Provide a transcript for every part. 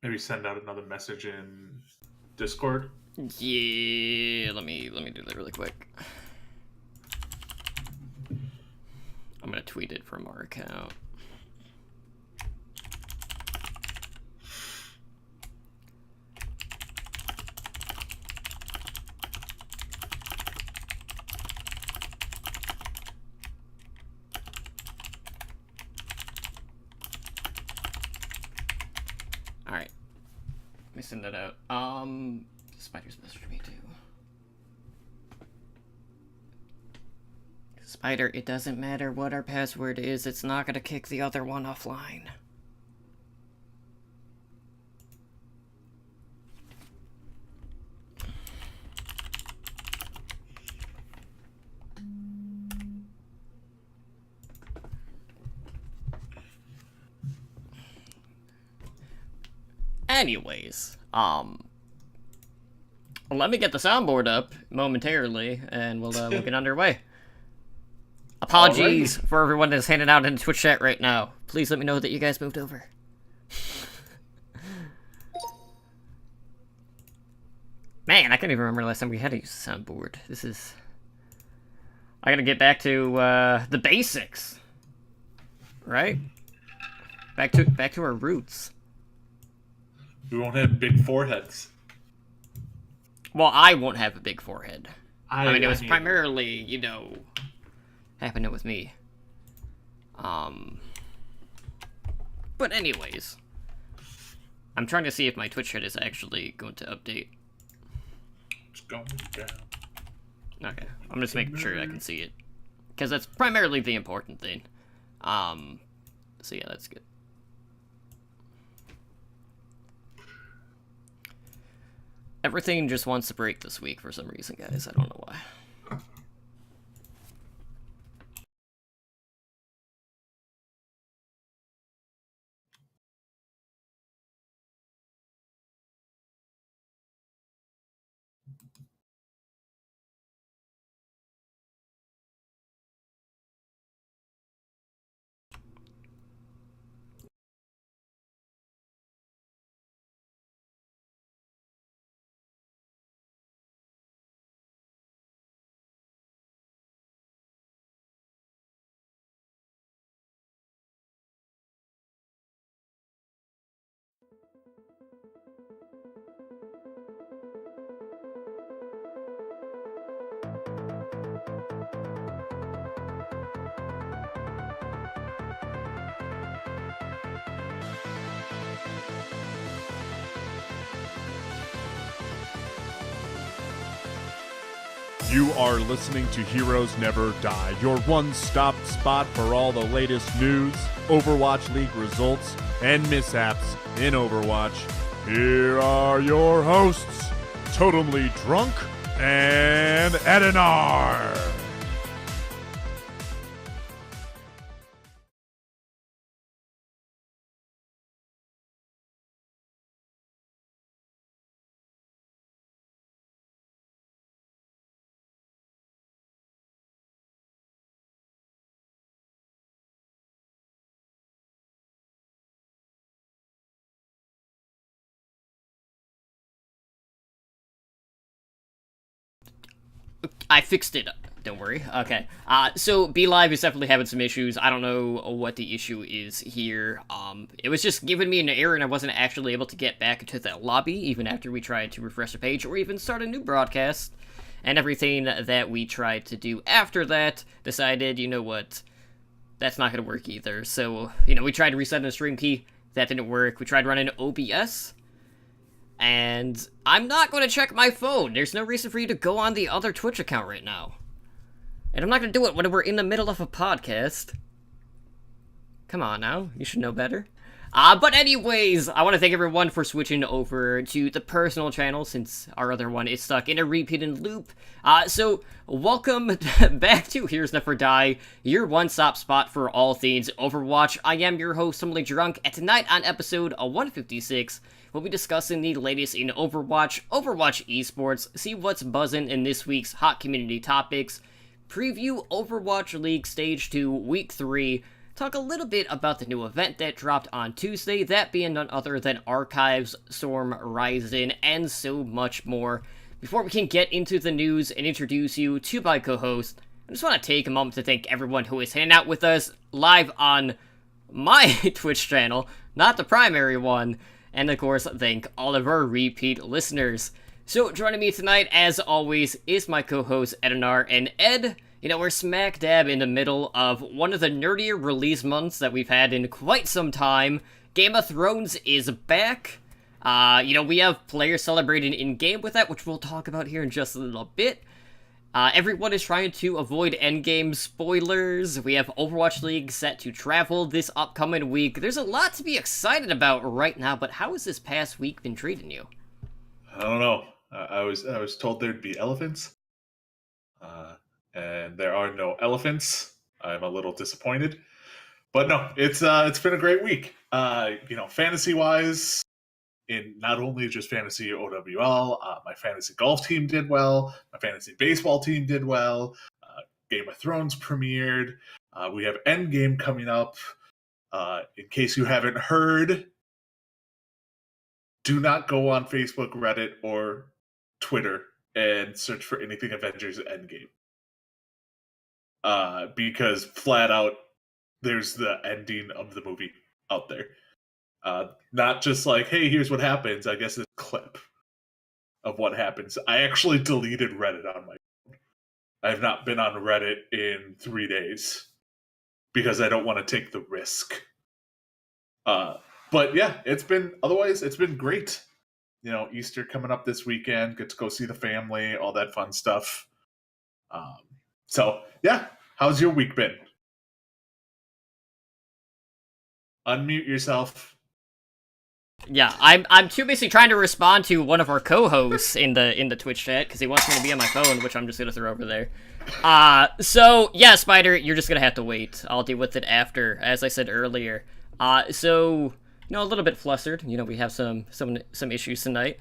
maybe send out another message in Discord. Yeah, let me do that really quick. I'm gonna tweet it from our account. Alright. Let me send that out. Spider's messaged me too. Spider, it doesn't matter what our password is, it's not gonna kick the other one offline. Anyways, let me get the soundboard up momentarily, and we'll get underway. Apologies for everyone that's hanging out in the Twitch chat right now. Please let me know that you guys moved over. Man, I can't even remember the last time we had to use the soundboard. I gotta get back to the basics, right? Back to our roots. We won't have big foreheads. Well, I won't have a big forehead. I mean, it was primarily, you know, happening with me. But anyways, I'm trying to see if my Twitch chat is actually going to update. It's going down. Okay, I'm just making sure I can see it, because that's primarily the important thing. So yeah, that's good. Everything just wants to break this week for some reason, guys. I don't know why. You are listening to Heroes Never Die, your one-stop spot for all the latest news, Overwatch League results, and mishaps in Overwatch. Here are your hosts, Totemly Drunk and Edinar. I fixed it. Don't worry. Okay. So BeLive is definitely having some issues. I don't know what the issue is here. It was just giving me an error and I wasn't actually able to get back into the lobby even after we tried to refresh the page or even start a new broadcast. And everything that we tried to do after that decided, you know what, that's not going to work either. So, you know, we tried to reset the stream key. That didn't work. We tried running OBS. And I'm not going to check my phone. There's no reason for you to go on the other Twitch account right now. And I'm not going to do it when we're in the middle of a podcast. Come on now, you should know better. But anyways, I want to thank everyone for switching over to the personal channel since our other one is stuck in a repeated loop. So welcome back to Heroes Never Die, your one-stop spot for all things Overwatch. I am your host, Totemly Drunk, and tonight on episode 156, we'll be discussing the latest in Overwatch, Overwatch esports, see what's buzzing in this week's hot community topics, preview Overwatch League Stage 2 Week 3, talk a little bit about the new event that dropped on Tuesday, that being none other than Archives, Storm Rising, and so much more. Before we can get into the news and introduce you to my co-host, I just want to take a moment to thank everyone who is hanging out with us live on my Twitch channel, not the primary one, and of course, thank all of our repeat listeners. So, joining me tonight, as always, is my co-host, Edinar, and Ed, we're smack dab in the middle of one of the nerdier release months that we've had in quite some time. Game of Thrones is back. We have players celebrating in-game with that, which we'll talk about here in just a little bit. Everyone is trying to avoid endgame spoilers. We have Overwatch League set to travel this upcoming week. There's a lot to be excited about right now, but how has this past week been treating you? I don't know. I was told there'd be elephants, and there are no elephants. I'm a little disappointed, but no, it's been a great week. Fantasy wise, in not only just fantasy OWL, my fantasy golf team did well. My fantasy baseball team did well. Game of Thrones premiered. We have Endgame coming up. In case you haven't heard, do not go on Facebook, Reddit, or Twitter and search for anything Avengers Endgame. Because flat out, there's the ending of the movie out there. Not just like, hey, here's what happens. I guess it's a clip of what happens. I actually deleted Reddit on my phone. I have not been on Reddit in 3 days because I don't want to take the risk. But yeah, it's been great. Easter coming up this weekend. Get to go see the family, all that fun stuff. So yeah, how's your week been? Unmute yourself. Yeah, I'm too busy trying to respond to one of our co-hosts in the Twitch chat because he wants me to be on my phone, which I'm just gonna throw over there. So yeah, Spider, you're just gonna have to wait. I'll deal with it after, as I said earlier. A little bit flustered. We have some issues tonight.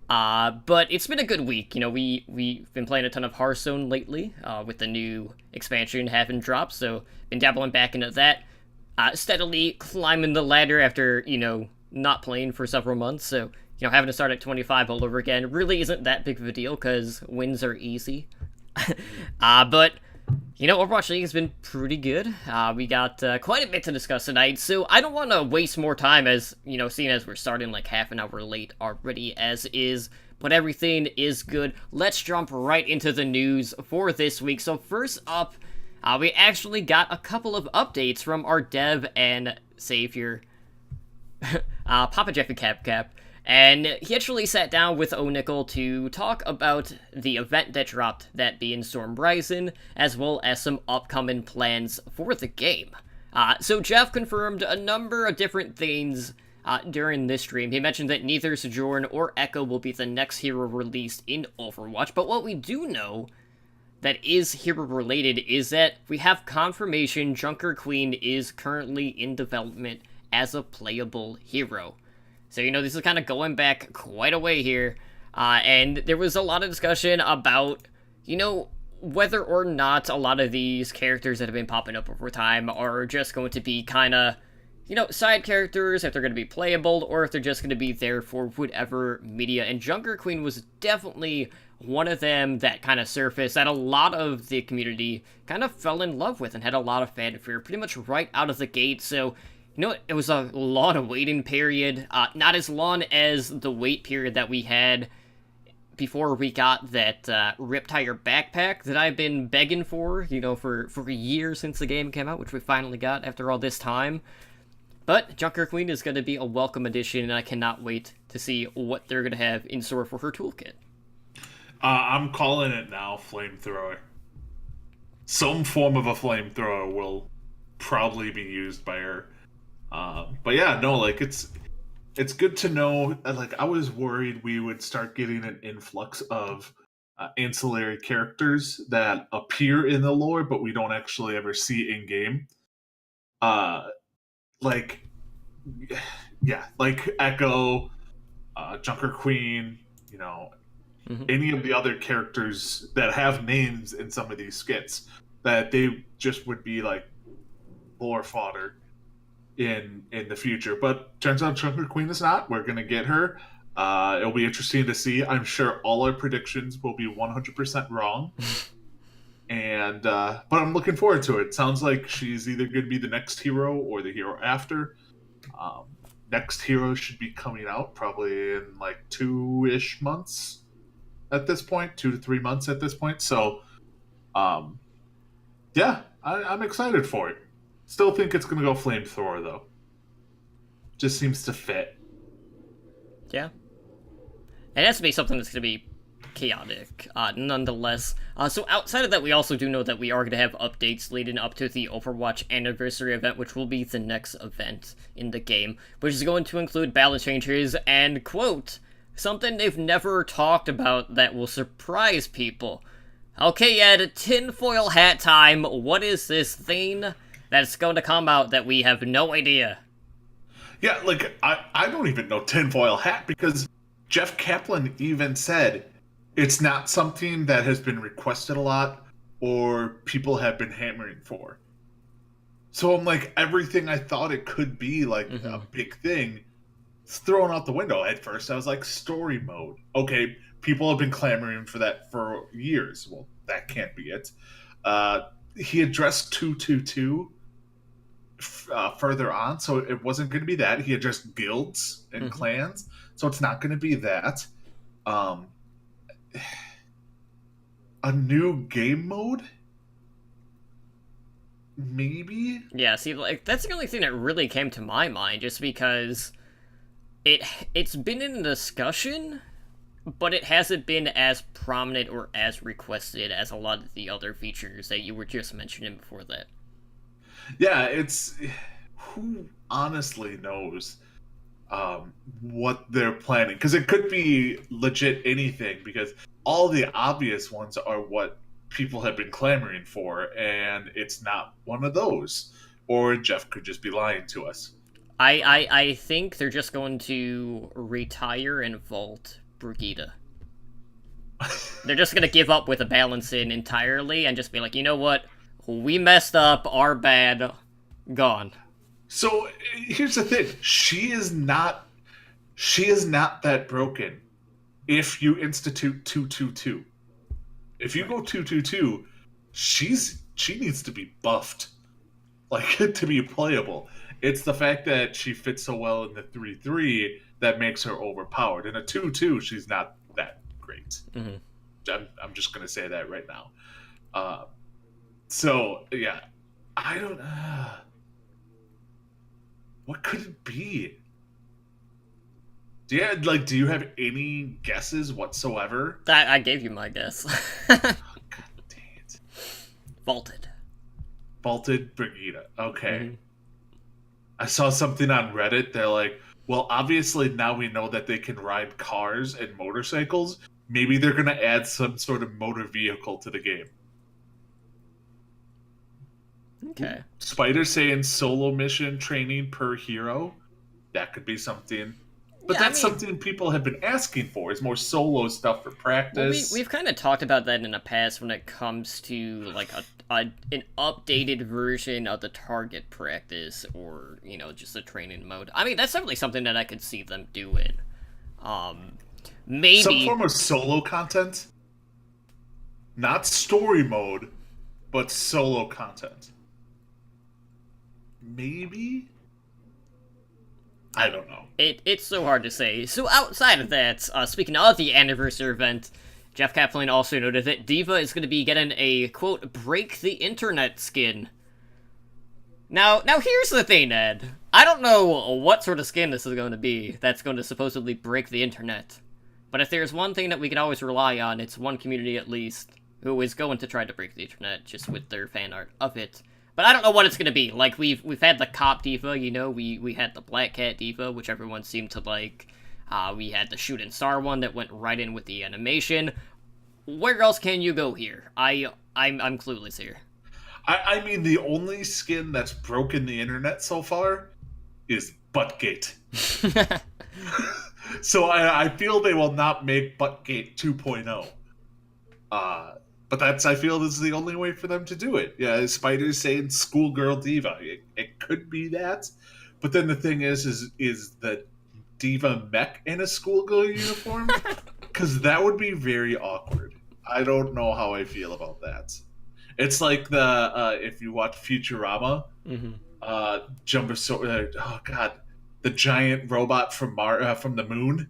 But it's been a good week. We've been playing a ton of Hearthstone lately, with the new expansion having dropped, so been dabbling back into that. Steadily climbing the ladder after, not playing for several months, so, having to start at 25 all over again really isn't that big of a deal, because wins are easy. But, Overwatch League has been pretty good. We got quite a bit to discuss tonight, so I don't want to waste more time as, seeing as we're starting like half an hour late already as is, but everything is good. Let's jump right into the news for this week. So first up, we actually got a couple of updates from our dev and savior, Papa Jeffy Cap, and he actually sat down with O'Nickel to talk about the event that dropped, that being Storm Rising, as well as some upcoming plans for the game. So Jeff confirmed a number of different things during this stream. He mentioned that neither Sojourn or Echo will be the next hero released in Overwatch, but what we do know that is hero related is that we have confirmation Junker Queen is currently in development as a playable hero. So, this is kind of going back quite a way here, and there was a lot of discussion about, whether or not a lot of these characters that have been popping up over time are just going to be kind of, side characters, if they're going to be playable, or if they're just going to be there for whatever media, and Junker Queen was definitely one of them that kind of surfaced that a lot of the community kind of fell in love with and had a lot of fanfare pretty much right out of the gate, so it was a lot of waiting period, not as long as the wait period that we had before we got that Riptire backpack that I've been begging for, for a year since the game came out, which we finally got after all this time. But Junker Queen is going to be a welcome addition, and I cannot wait to see what they're going to have in store for her toolkit. I'm calling it now, flamethrower. Some form of a flamethrower will probably be used by her. But yeah, no, it's good to know. I was worried we would start getting an influx of ancillary characters that appear in the lore, but we don't actually ever see in game. Like Echo, Junker Queen, any of the other characters that have names in some of these skits, that they just would be lore fodder in the future. But turns out Chunker Queen is not. We're gonna get her. It'll be interesting to see. I'm sure all our predictions will be 100% wrong. And but I'm looking forward to it. Sounds like she's either going to be the next hero or the hero after. Next hero should be coming out probably in like 2-ish months at this point, 2 to 3 months at this point. So, yeah, I'm excited for it. Still think it's going to go flamethrower though. Just seems to fit. Yeah. It has to be something that's going to be chaotic, nonetheless. So outside of that, we also do know that we are going to have updates leading up to the Overwatch Anniversary event, which will be the next event in the game, which is going to include balance changes and, quote, something they've never talked about that will surprise people. Okay, Ed, tinfoil hat time. What is this thing that's going to come out that we have no idea? Yeah, like, I don't even know tinfoil hat because Jeff Kaplan even said it's not something that has been requested a lot or people have been hammering for. So I'm like, everything I thought it could be like a big thing, it's thrown out the window. At first I was like, story mode. Okay, people have been clamoring for that for years. Well, that can't be it. He addressed 222 further on, so it wasn't going to be that. He addressed guilds and clans, so it's not going to be that. A new game mode? Maybe? Yeah, see, like, that's the only thing that really came to my mind, just because it's been in discussion, but it hasn't been as prominent or as requested as a lot of the other features that you were just mentioning before that. Yeah, it's... Who honestly knows what they're planning? Because it could be legit anything, because all the obvious ones are what people have been clamoring for, and it's not one of those. Or Jeff could just be lying to us. I think they're just going to retire and vault Brigida. They're just going to give up with a balancing entirely and just be like, you know what? We messed up, our bad, gone. So here's the thing. She is not that broken if you institute 222. If you go 222, she needs to be buffed. Like, to be playable. It's the fact that she fits so well in the 3-3 that makes her overpowered. In a 2-2, she's not that great. I'm just going to say that right now. So, yeah. I don't know. What could it be? Do you have any guesses whatsoever? I gave you my guess. Oh, God dang it. Vaulted Brigida. Okay. I saw something on Reddit. They're like, well, obviously now we know that they can ride cars and motorcycles. Maybe they're going to add some sort of motor vehicle to the game. Okay. Spider saying solo mission training per hero. That could be something. But Yeah, that's something people have been asking for, is more solo stuff for practice. Well, we've kind of talked about that in the past when it comes to, like, an updated version of the target practice or, you know, just the training mode. I mean, that's definitely something that I could see them doing. Maybe... Some form of solo content? Not story mode, but solo content. Maybe? I don't know. It's so hard to say. So outside of that, speaking of the anniversary event, Jeff Kaplan also noted that D.Va is going to be getting a, quote, break the internet skin. Now here's the thing, Ed. I don't know what sort of skin this is going to be that's going to supposedly break the internet. But if there's one thing that we can always rely on, it's one community at least who is going to try to break the internet just with their fan art of it. But I don't know what it's gonna be. Like, we've had the cop D.Va, you know, we had the Black Cat D.Va, which everyone seemed to like. We had the Shooting Star one that went right in with the animation. Where else can you go here? I'm clueless here. I mean, the only skin that's broken the internet so far is Buttgate. So I feel they will not make Buttgate 2.0. But that's, I feel, is the only way for them to do it. Yeah, Spider's saying schoolgirl diva. It could be that, but then the thing is the diva mech in a schoolgirl uniform? Because that would be very awkward. I don't know how I feel about that. It's like the if you watch Futurama, oh god, the giant robot from from the moon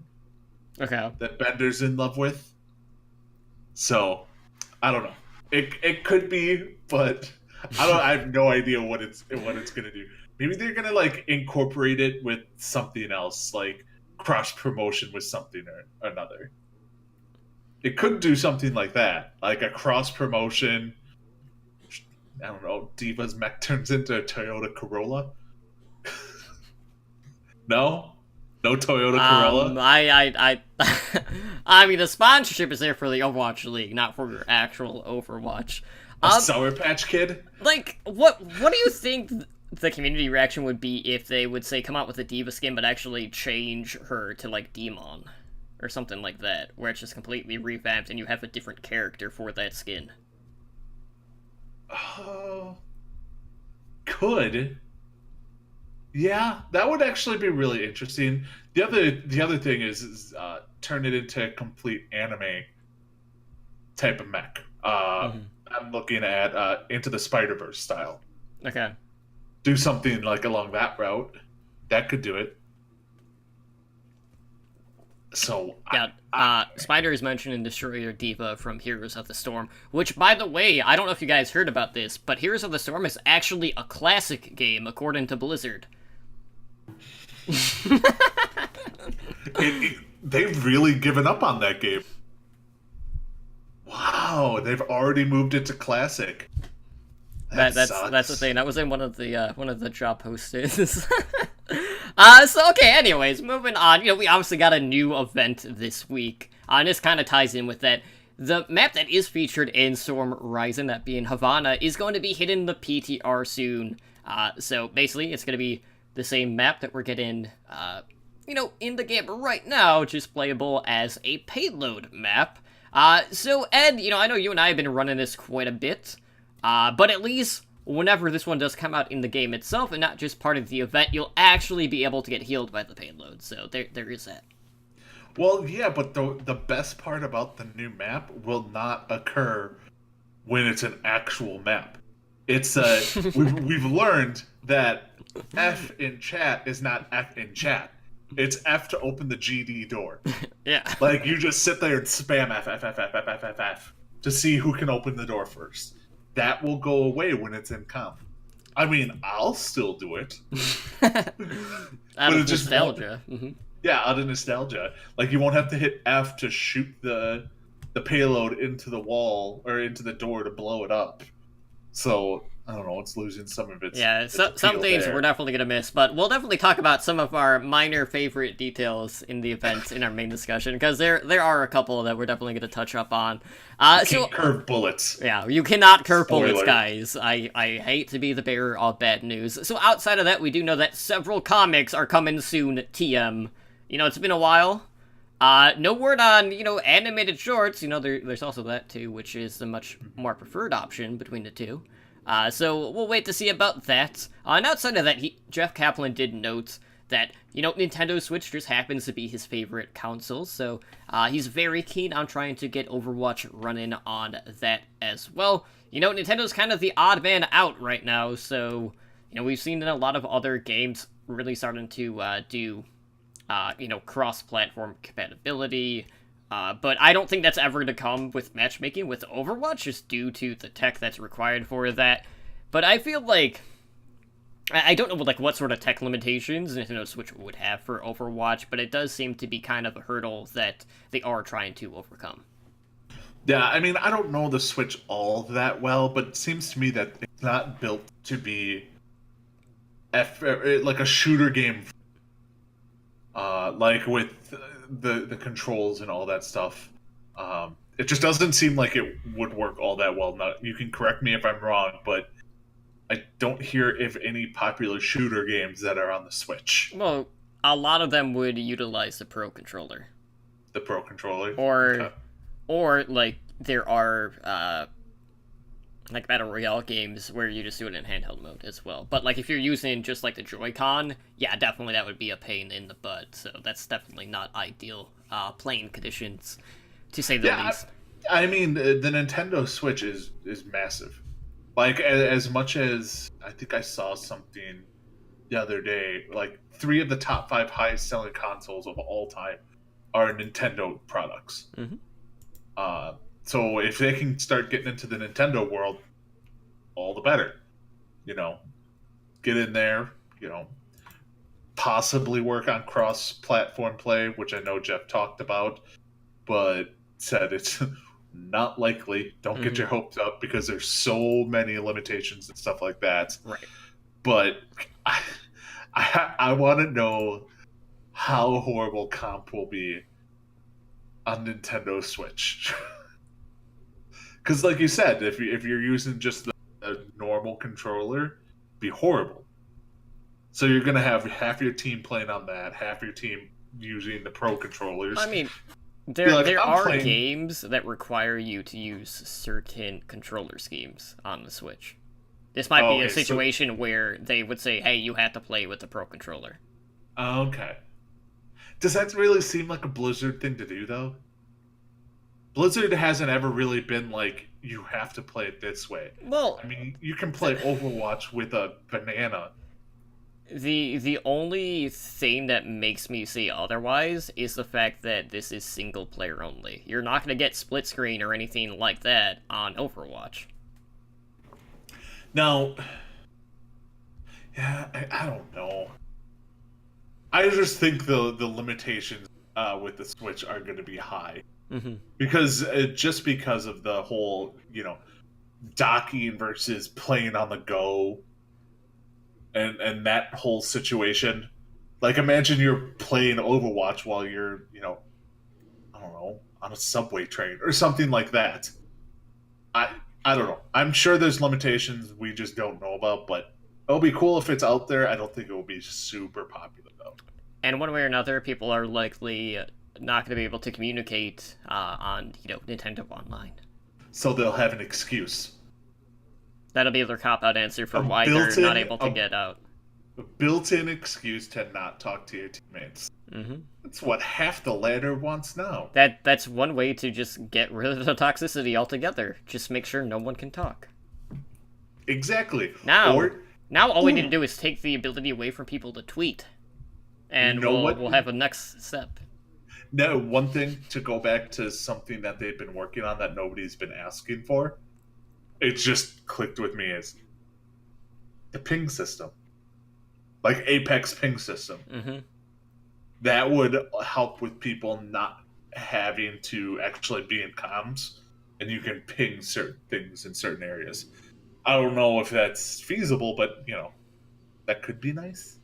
Okay. that Bender's in love with. So, I don't know. It could be, but I have no idea what it's gonna do. Maybe they're gonna like incorporate it with something else, like cross promotion with something or another. It could do something like that, like a cross promotion. I don't know. Diva's mech turns into a Toyota Corolla. No, no Toyota Corolla. I mean, the sponsorship is there for the Overwatch League, not for your actual Overwatch. A Sour Patch Kid. Like, what do you think the community reaction would be if they would say come out with a Diva skin, but actually change her to like Demon or something like that, where it's just completely revamped and you have a different character for that skin? Could. Yeah, that would actually be really interesting. The other thing is turn it into a complete anime type of mech. I'm looking at Into the Spider-Verse style. Okay. Do something like along that route. That could do it. So yeah, Spider is mentioned in Destroyer Diva from Heroes of the Storm, which, by the way, I don't know if you guys heard about this, but Heroes of the Storm is actually a classic game according to Blizzard. They've really given up on that game. Wow, they've already moved it to classic. That's the thing. That was in one of the job posters. So okay. Anyways, moving on. We obviously got a new event this week, and this kind of ties in with that. The map that is featured in Storm Rising, that being Havana, is going to be hitting the PTR soon. So basically, it's going to be the same map that we're getting, in the game right now, just playable as a payload map. So Ed, I know you and I have been running this quite a bit, but at least whenever this one does come out in the game itself and not just part of the event, you'll actually be able to get healed by the payload. So there is that. Well, yeah, but the best part about the new map will not occur when it's an actual map. It's we've learned that F in chat is not F in chat. It's F to open the GD door. Yeah. Like, you just sit there and spam F, F, F, F, F, F, F, F to see who can open the door first. That will go away when it's in comp. I mean, I'll still do it. Out of nostalgia. Yeah, out of nostalgia. Like, you won't have to hit F to shoot the payload into the wall or into the door to blow it up. So, I don't know, it's losing some of its. Yeah, some things we're definitely gonna miss, but we'll definitely talk about some of our minor favorite details in the event in our main discussion, because there are a couple that we're definitely gonna touch up on. So curve bullets. Yeah, you cannot curve bullets, guys. I hate to be the bearer of bad news. So outside of that, we do know that several comics are coming soon. TM. It's been a while. No word on, animated shorts. There's also that too, which is the much more preferred option between the two. So we'll wait to see about that. And outside of that, Jeff Kaplan did note that, Nintendo Switch just happens to be his favorite console, so he's very keen on trying to get Overwatch running on that as well. Nintendo's kind of the odd man out right now, so, we've seen a lot of other games really starting to do cross-platform compatibility, but I don't think that's ever to come with matchmaking with Overwatch, just due to the tech that's required for that. But I feel like, I don't know what sort of tech limitations Nintendo Switch would have for Overwatch, but it does seem to be kind of a hurdle that they are trying to overcome. Yeah, I mean, I don't know the Switch all that well, but it seems to me that it's not built to be like a shooter game. Like with the controls and all that stuff, it just doesn't seem like it would work all that well. Now, you can correct me if I'm wrong, but I don't hear of any popular shooter games that are on the Switch. Well, a lot of them would utilize the Pro Controller. The Pro Controller? Or, like, there are, like, Battle Royale games where you just do it in handheld mode as well. But, like, if you're using just, like, the Joy-Con, yeah, definitely that would be a pain in the butt. So that's definitely not ideal playing conditions, to say the least. I mean, the Nintendo Switch is massive. Like, as much as I think I saw something the other day, like 3 of the top 5 highest selling consoles of all time are Nintendo products. Mm-hmm. So if they can start getting into the Nintendo world, all the better. You know, get in there, you know, possibly work on cross-platform play, which I know Jeff talked about, but said it's not likely. Don't get your hopes up because there's so many limitations and stuff like that. Right. But I want to know how horrible comp will be on Nintendo Switch. Because, like you said, if you're using just a normal controller, be horrible. So you're gonna have half your team playing on that, half your team using the pro controllers. I mean, there like, are playing... games that require you to use certain controller schemes on the Switch. This might be a situation where they would say, hey, you have to play with the pro controller. Okay. Does that really seem like a Blizzard thing to do, though? Blizzard hasn't ever really been like, you have to play it this way. Well, I mean, you can play Overwatch with a banana. The only thing that makes me say otherwise is the fact that this is single player only. You're not going to get split screen or anything like that on Overwatch. Now, yeah, I don't know. I just think the limitations with the Switch are going to be high. Mm-hmm. Because just because of the whole, you know, docking versus playing on the go and that whole situation. Like, imagine you're playing Overwatch while you're, you know, I don't know, on a subway train or something like that. I don't know. I'm sure there's limitations we just don't know about, but it'll be cool if it's out there. I don't think it will be super popular, though. And one way or another, people are likely not going to be able to communicate on, you know, Nintendo Online. So they'll have an excuse. That'll be their cop-out answer for why they're not able to get out. A built-in excuse to not talk to your teammates. Mm-hmm. That's what half the ladder wants now. That's one way to just get rid of the toxicity altogether. Just make sure no one can talk. Exactly. Now all we need to do is take the ability away from people to tweet. And we'll have a next step. No, one thing to go back to something that they've been working on that nobody's been asking for, it just clicked with me, is the ping system. Like Apex ping system. Mm-hmm. That would help with people not having to actually be in comms, and you can ping certain things in certain areas. I don't know if that's feasible, but, you know, that could be nice.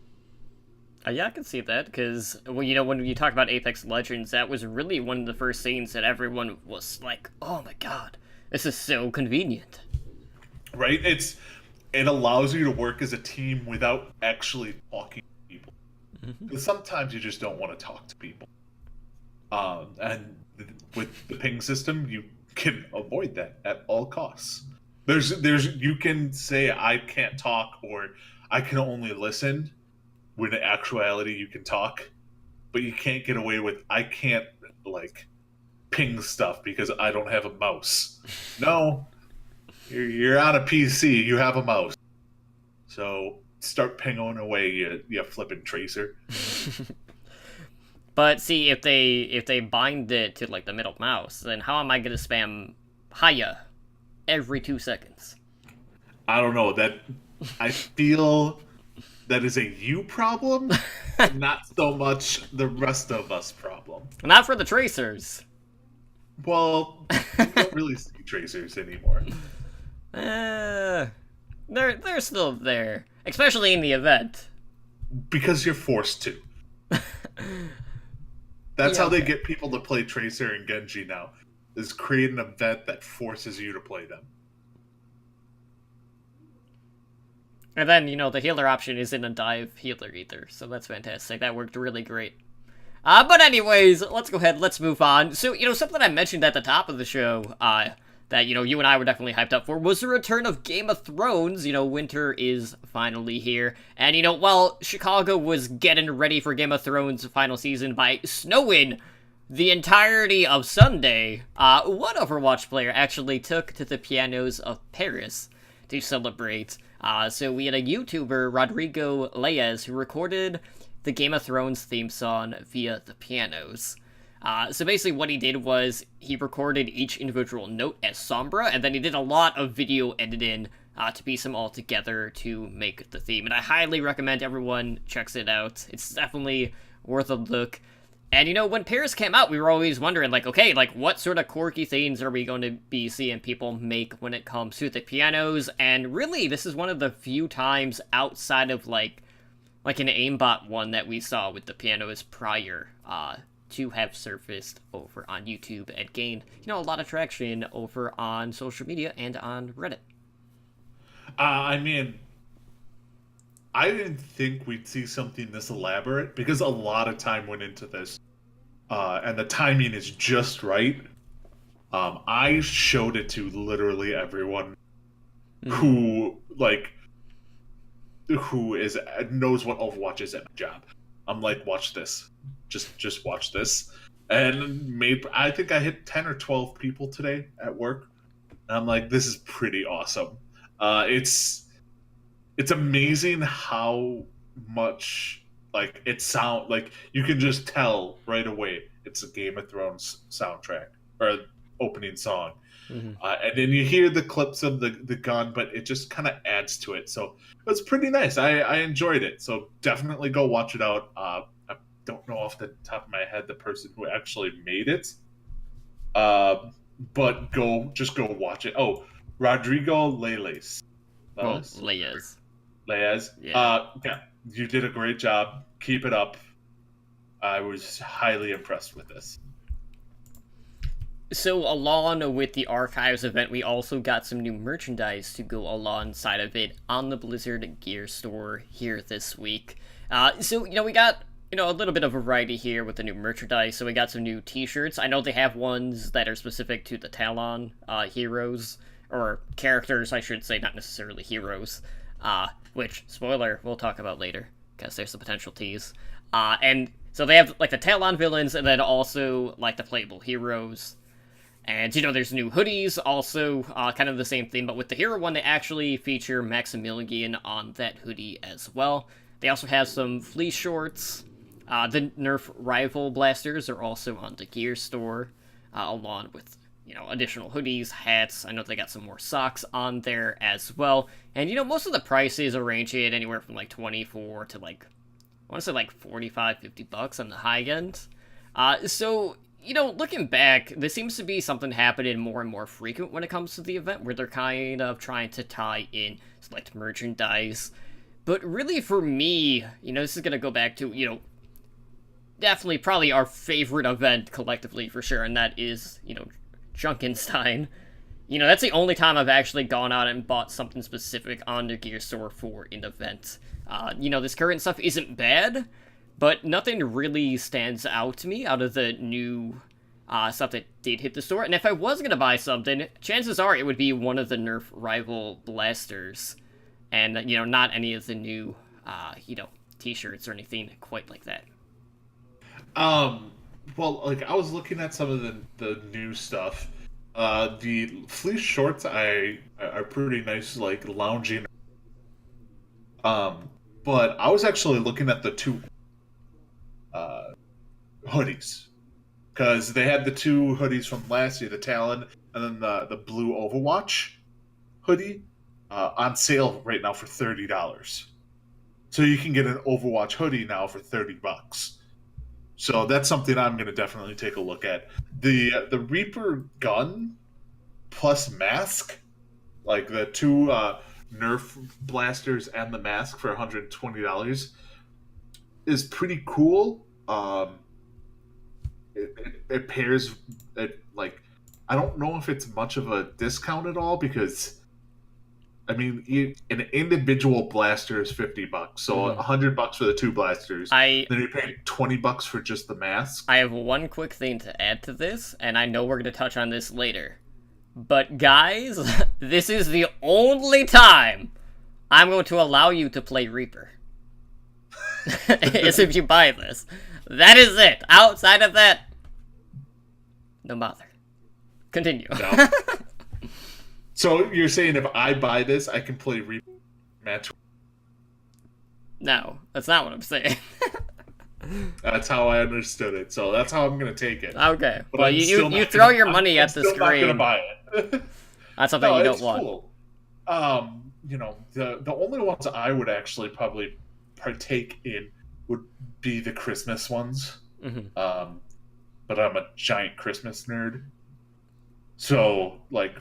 Yeah, I can see that, because, well, you know, when you talk about Apex Legends, that was really one of the first things that everyone was like, oh my god, this is so convenient. Right? It allows you to work as a team without actually talking to people. Mm-hmm. Because sometimes you just don't want to talk to people. And with the ping system, you can avoid that at all costs. There's you can say I can't talk or I can only listen, when in actuality you can talk, but you can't get away with I can't, like, ping stuff because I don't have a mouse. No, you're on a PC, you have a mouse. So start pinging away, you flipping tracer. But see, if they bind it to, like, the middle mouse, then how am I going to spam Hiya every 2 seconds? I don't know. That I feel that is a you problem, not so much the rest of us problem. Not for the tracers. Well, you don't really see tracers anymore. They're still there, especially in the event. Because you're forced to. That's how they get people to play Tracer and Genji now, is create an event that forces you to play them. And then, you know, the healer option isn't a dive healer either, so that's fantastic. That worked really great. But anyways, let's go ahead, let's move on. So, something I mentioned at the top of the show, that, you and I were definitely hyped up for was the return of Game of Thrones. Winter is finally here. And, while Chicago was getting ready for Game of Thrones' final season by snowing the entirety of Sunday, one Overwatch player actually took to the pianos of Paris to celebrate. So we had a YouTuber, Rodrigo Leyes, who recorded the Game of Thrones theme song via the pianos. So basically what he did was he recorded each individual note as Sombra, and then he did a lot of video editing to piece them all together to make the theme. And I highly recommend everyone checks it out. It's definitely worth a look. And when Paris came out, we were always wondering, okay, what sort of quirky things are we going to be seeing people make when it comes to the pianos? And really, this is one of the few times outside of, like an aimbot one that we saw with the pianos prior, to have surfaced over on YouTube and gained, a lot of traction over on social media and on Reddit. I mean, I didn't think we'd see something this elaborate because a lot of time went into this, and the timing is just right. I showed it to literally everyone who knows what Overwatch is at my job. I'm like, watch this, just watch this, and I think I hit 10 or 12 people today at work, and I'm like, this is pretty awesome. It's amazing how much it sound like you can just tell right away it's a Game of Thrones soundtrack or opening song. And then you hear the clips of the gun, but it just kind of adds to it. So it was pretty nice. I enjoyed it. So definitely go watch it out. I don't know off the top of my head the person who actually made it, but go watch it. Oh, Rodrigo Leyes. Leyes. Yeah. You did a great job. Keep it up. I was highly impressed with this. So along with the Archives event, we also got some new merchandise to go alongside of it on the Blizzard Gear Store here this week. So we got a little bit of variety here with the new merchandise. So we got some new t-shirts. I know they have ones that are specific to the Talon heroes, or characters, I should say, not necessarily heroes. Which, spoiler, we'll talk about later, because there's a potential tease. And so they have, the Talon villains, and then also, the playable heroes. And, there's new hoodies, also kind of the same thing, but with the hero one, they actually feature Maximilian on that hoodie as well. They also have some fleece shorts. The Nerf Rival Blasters are also on the Gear Store, along with additional hoodies, hats. I know they got some more socks on there as well. And, most of the prices are ranging anywhere from, 24 to, I want to say, $45, $50 on the high end. So, looking back, this seems to be something happening more and more frequent when it comes to the event, where they're kind of trying to tie in select merchandise. But really, for me, this is going to go back to, definitely probably our favorite event collectively, for sure, and that is, Junkenstein. That's the only time I've actually gone out and bought something specific on the Gear Store for an event. This current stuff isn't bad, but nothing really stands out to me out of the new stuff that did hit the store. And if I was going to buy something, chances are it would be one of the Nerf Rival Blasters. And, not any of the new, t-shirts or anything quite like that. Well, I was looking at some of the new stuff. The fleece shorts are pretty nice, lounging. But I was actually looking at the two hoodies, because they had the two hoodies from last year, the Talon and then the blue Overwatch hoodie, on sale right now for $30. So you can get an Overwatch hoodie now for $30. So that's something I'm going to definitely take a look at. The Reaper gun plus mask, the two Nerf blasters and the mask for $120, is pretty cool. It pairs it I don't know if it's much of a discount at all, because I mean, an individual blaster is $50, so $100 for the 2 blasters. Then you pay $20 for just the mask. I have one quick thing to add to this, and I know we're going to touch on this later. But guys, this is the only time I'm going to allow you to play Reaper. Is if you buy this. That is it. Outside of that, no bother. Continue. No. So you're saying if I buy this, I can play Reaper match? No, that's not what I'm saying. That's how I understood it. So that's how I'm going to take it. Okay. But well, you throw your money at the screen. I'm still not going to buy it. That's something you don't want. Cool. You know, the only ones I would actually probably partake in would be the Christmas ones. Mm-hmm. But I'm a giant Christmas nerd. So, like,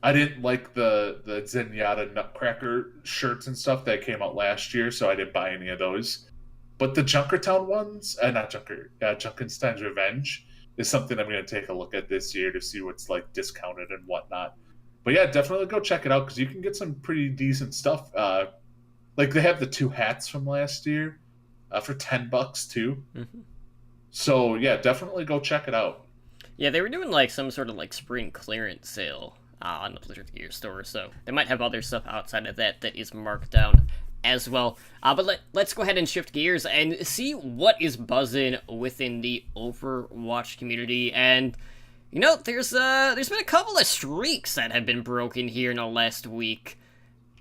I didn't like the Zenyatta Nutcracker shirts and stuff that came out last year, so I didn't buy any of those. But the Junkertown ones, not Junkenstein's Revenge, is something I'm going to take a look at this year to see what's, like, discounted and whatnot. But yeah, definitely go check it out, because you can get some pretty decent stuff. Like, they have the 2 hats from last year for $10 too. Mm-hmm. So yeah, definitely go check it out. Yeah, they were doing, like, some sort of, like, spring clearance sale on the Blizzard Gear store, so they might have other stuff outside of that is marked down as well. But let's go ahead and shift gears and see what is buzzing within the Overwatch community. And you know, there's been a couple of streaks that have been broken here in the last week,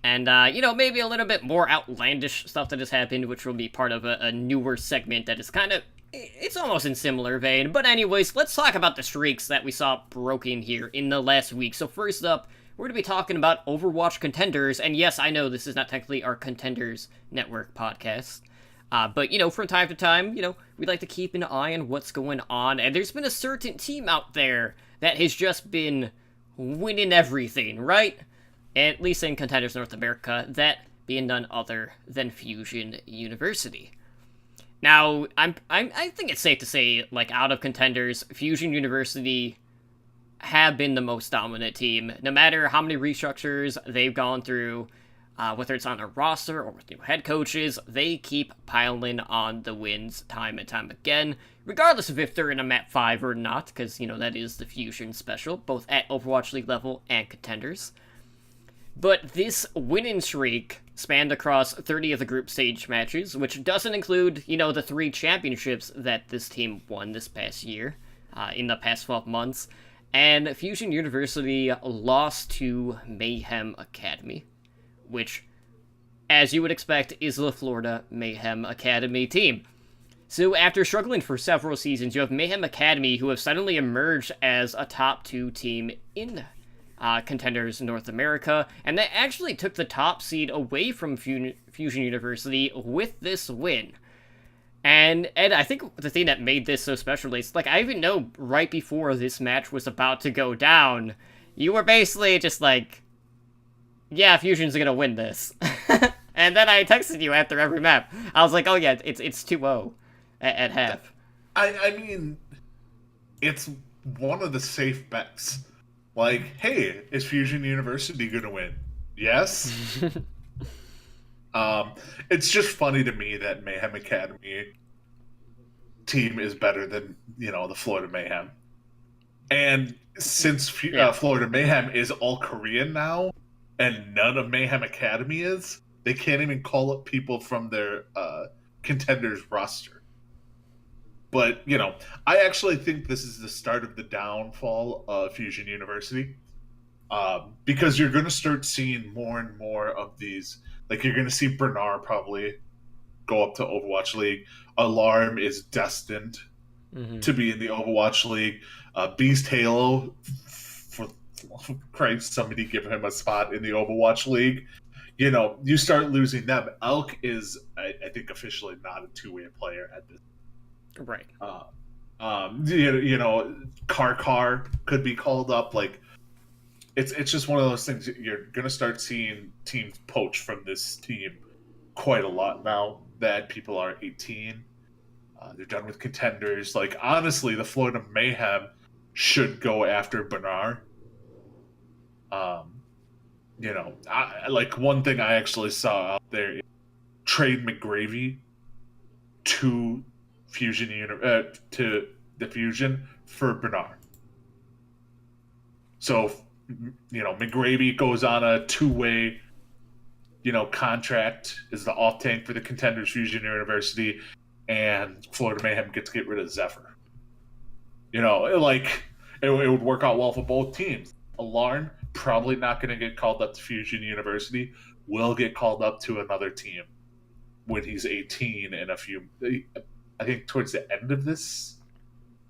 and you know, maybe a little bit more outlandish stuff that has happened, which will be part of a newer segment that is kind of, it's almost in similar vein. But anyways, let's talk about the streaks that we saw broken here in the last week. So first up, we're going to be talking about Overwatch Contenders. And yes, I know this is not technically our Contenders Network podcast. But, you know, from time to time, you know, we like to keep an eye on what's going on. And there's been a certain team out there that has just been winning everything, right? At least in Contenders North America, that being none other than Fusion University. Now, I think it's safe to say, like, out of Contenders, Fusion University have been the most dominant team. No matter how many restructures they've gone through, whether it's on a roster or with new head coaches, they keep piling on the wins time and time again, regardless of if they're in a map 5 or not, because, you know, that is the Fusion special, both at Overwatch League level and Contenders. But this winning streak spanned across 30 of the group stage matches, which doesn't include, you know, the 3 championships that this team won this past year, in the past 12 months. And Fusion University lost to Mayhem Academy, which, as you would expect, is the Florida Mayhem Academy team. So after struggling for several seasons, you have Mayhem Academy, who have suddenly emerged as a top 2 team in Contenders North America, and they actually took the top seed away from Fusion University with this win. And Ed, I think the thing that made this so special is, like, I even know right before this match was about to go down, you were basically just like, yeah, Fusion's gonna win this. And then I texted you after every map. I was like, oh yeah, it's 2-0 at half. I mean, it's one of the safe bets. Like, hey, is Fusion University gonna win? Yes. It's just funny to me that Mayhem Academy team is better than, you know, the Florida Mayhem. And since Florida Mayhem is all Korean now, and none of Mayhem Academy is, they can't even call up people from their Contenders roster. But, you know, I actually think this is the start of the downfall of Fusion University. Because you're going to start seeing more and more of these. Like, you're going to see Bernard probably go up to Overwatch League. Alarm is destined to be in the Overwatch League. Beast Halo, for Christ, somebody give him a spot in the Overwatch League. You know, you start losing them. Elk is, I think, officially not a two-way player at this. Right. You know, Car could be called up. Like, it's just one of those things. You're gonna start seeing teams poach from this team quite a lot now that people are 18. They're done with Contenders. Like, honestly, the Florida Mayhem should go after Bernard. Like one thing I actually saw out there is trade McGravy to to the Fusion for Bernard. So, McGravy goes on a two-way, contract, is the off tank for the Contenders Fusion University, and Florida Mayhem gets to get rid of Zephyr. It would work out well for both teams. Alarn, probably not going to get called up to Fusion University, will get called up to another team when he's 18 in I think towards the end of this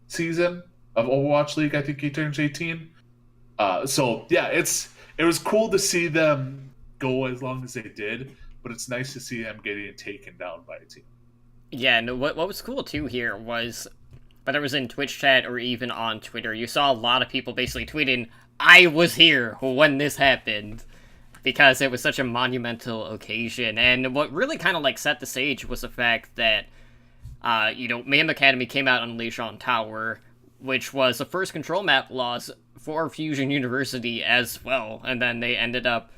season of Overwatch League, I think he turns 18. It was cool to see them go as long as they did, but it's nice to see them getting taken down by a team. Yeah, no, what was cool too here was, whether it was in Twitch chat or even on Twitter, you saw a lot of people basically tweeting, "I was here when this happened," because it was such a monumental occasion. And what really kind of like set the stage was the fact that, Mayhem Academy came out on Leishan Tower, which was the first control map loss for Fusion University as well, and then they ended up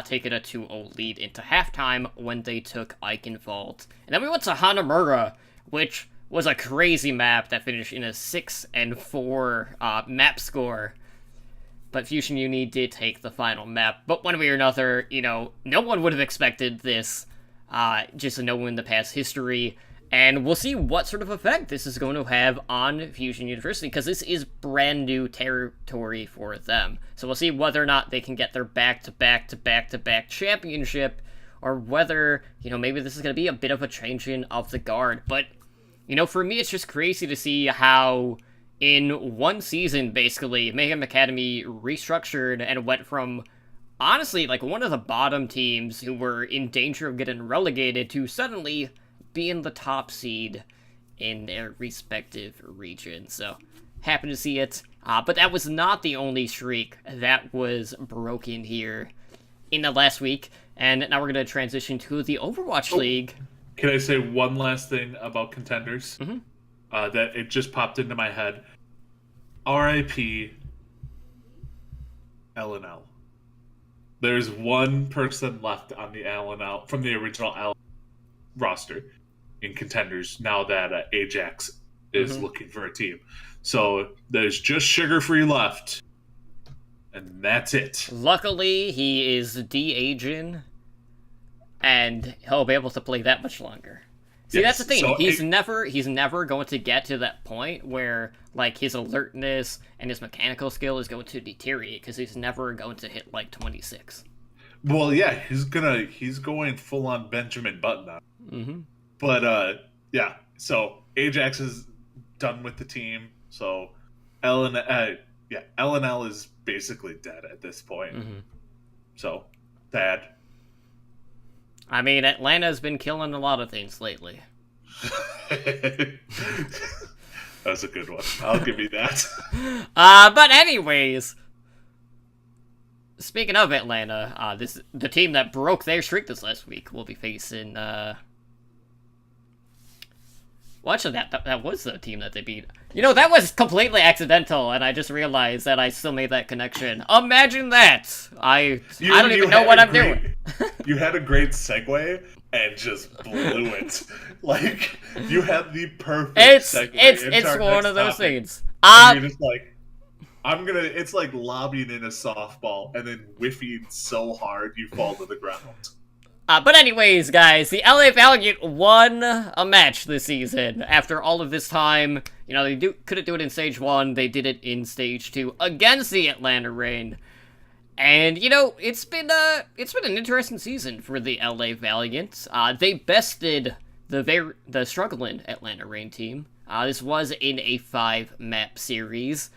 taking a 2-0 lead into halftime when they took Eichenwald. And then we went to Hanamura, which was a crazy map that finished in a 6-4 map score. But Fusion Uni did take the final map. But one way or another, no one would have expected this, just knowing the past history. And we'll see what sort of effect this is going to have on Fusion University, because this is brand new territory for them. So we'll see whether or not they can get their back-to-back championship, or whether, maybe this is going to be a bit of a changing of the guard. But, for me, it's just crazy to see how in one season, basically, Mayhem Academy restructured and went from, honestly, like one of the bottom teams who were in danger of getting relegated to suddenly being the top seed in their respective regions. So, happy to see it. But that was not the only streak that was broken here in the last week. And now we're going to transition to the Overwatch League. Can I say one last thing about Contenders? Mm-hmm. That it just popped into my head. RIP LNL. There's one person left on the LNL from the original L roster in Contenders now that Ajax is looking for a team. So there's just Sugar Free left, and that's it. Luckily, he is de-aging, and he'll be able to play that much longer. See, Yes, that's the thing. so He's never going to get to that point where, like, his alertness and his mechanical skill is going to deteriorate, because he's never going to hit, like, 26. Well, yeah, he's going full on Benjamin Button now. Mm-hmm. But so Ajax is done with the team. So LNL is basically dead at this point. Mm-hmm. So bad. I mean, Atlanta's been killing a lot of things lately. That's a good one. I'll give you that. But anyways, speaking of Atlanta, the team that broke their streak this last week will be facing. Well, actually, that was the team that they beat. That was completely accidental, and I just realized that I still made that connection. Imagine that! I don't even know what I'm doing. You had a great segue and just blew it. Like, you had the perfect segue. It's one of those things. And you're just like, it's like lobbing in a softball and then whiffing so hard you fall to the ground. But anyways, guys, the LA Valiant won a match this season. After all of this time, they couldn't do it in Stage 1, they did it in Stage 2 against the Atlanta Reign. And, it's been an interesting season for the LA Valiant. They bested the struggling Atlanta Reign team. This was in a 5-map series.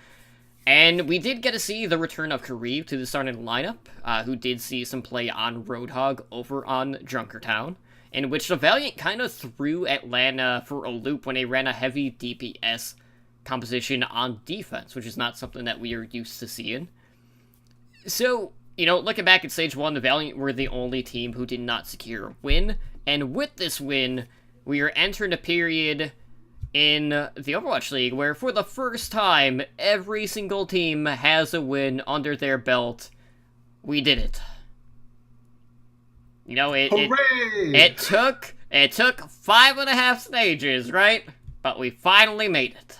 And we did get to see the return of Karib to the starting lineup, who did see some play on Roadhog over on Junkertown, in which the Valiant kind of threw Atlanta for a loop when they ran a heavy DPS composition on defense, which is not something that we are used to seeing. So, looking back at Stage 1, the Valiant were the only team who did not secure a win, and with this win, we are entering a period in the Overwatch League where, for the first time, every single team has a win under their belt We did it. You know, it Hooray! took 5.5 stages, right? But we finally made it.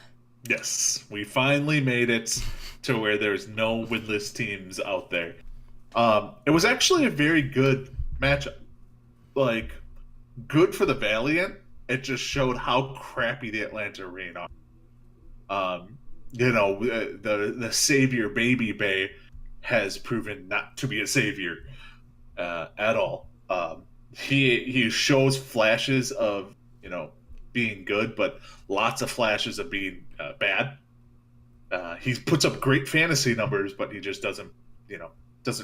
Yes, we finally made it to where there's no winless teams out there. It was actually a very good matchup. Like, good for the Valiant. It just showed how crappy the Atlanta Reign are. The savior Baby Bay has proven not to be a savior at all. He shows flashes of being good, but lots of flashes of being bad. He puts up great fantasy numbers, but he just doesn't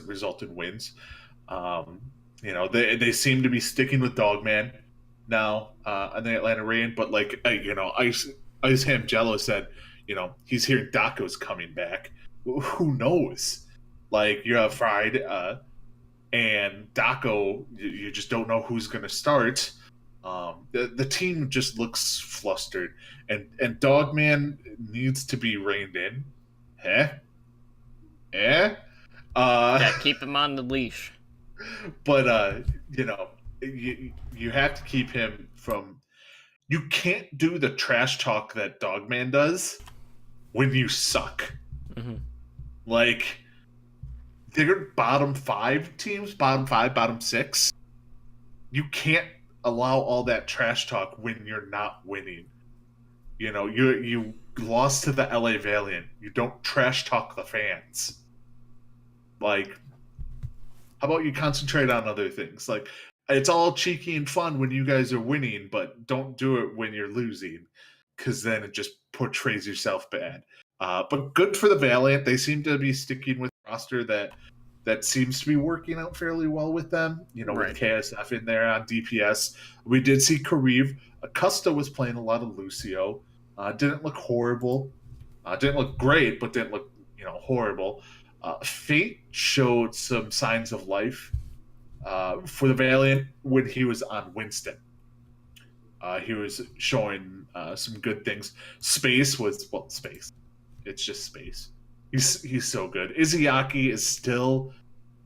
result in wins. They seem to be sticking with Dogman now in the Atlanta Reign, but Ice Ham Jello said, he's hearing Daco's coming back. Who knows? Like, you have Fried and Daco, you just don't know who's going to start. The team just looks flustered, and Dogman needs to be reined in. Yeah, keep him on the leash. But you have to keep him from. You can't do the trash talk that Dogman does when you suck. Mm-hmm. Like, they're bottom 5 teams, bottom 5, bottom 6. You can't allow all that trash talk when you're not winning. You lost to the LA Valiant. You don't trash talk the fans. Like, how about you concentrate on other things? Like, it's all cheeky and fun when you guys are winning, but don't do it when you're losing, because then it just portrays yourself bad. But good for the Valiant. They seem to be sticking with a roster that seems to be working out fairly well with them. Right. With KSF in there on DPS. We did see Kariv. Acosta was playing a lot of Lucio. Didn't look horrible. Didn't look great, but didn't look horrible. Fate showed some signs of life for the Valiant when he was on Winston. He was showing some good things. Space. It's just Space. He's so good. Izayaki is still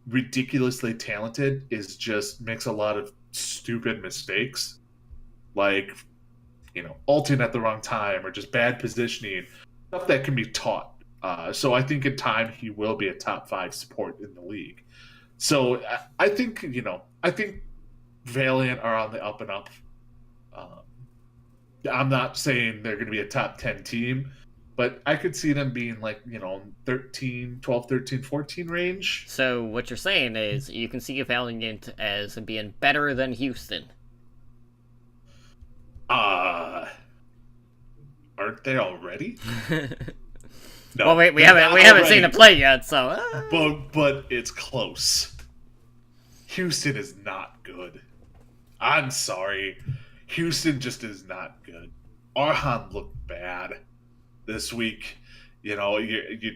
ridiculously talented. Makes a lot of stupid mistakes, like ulting at the wrong time or just bad positioning, stuff that can be taught. So I think in time he will be a top 5 support in the league. So I think Valiant are on the up and up. I'm not saying they're going to be a top 10 team, but I could see them being 12, 13, 14 range. So what you're saying is you can see Valiant as being better than Houston. Aren't they already? No, well, we haven't seen it play yet, so. But it's close. Houston is not good. I'm sorry. Houston just is not good. Arhan looked bad this week. You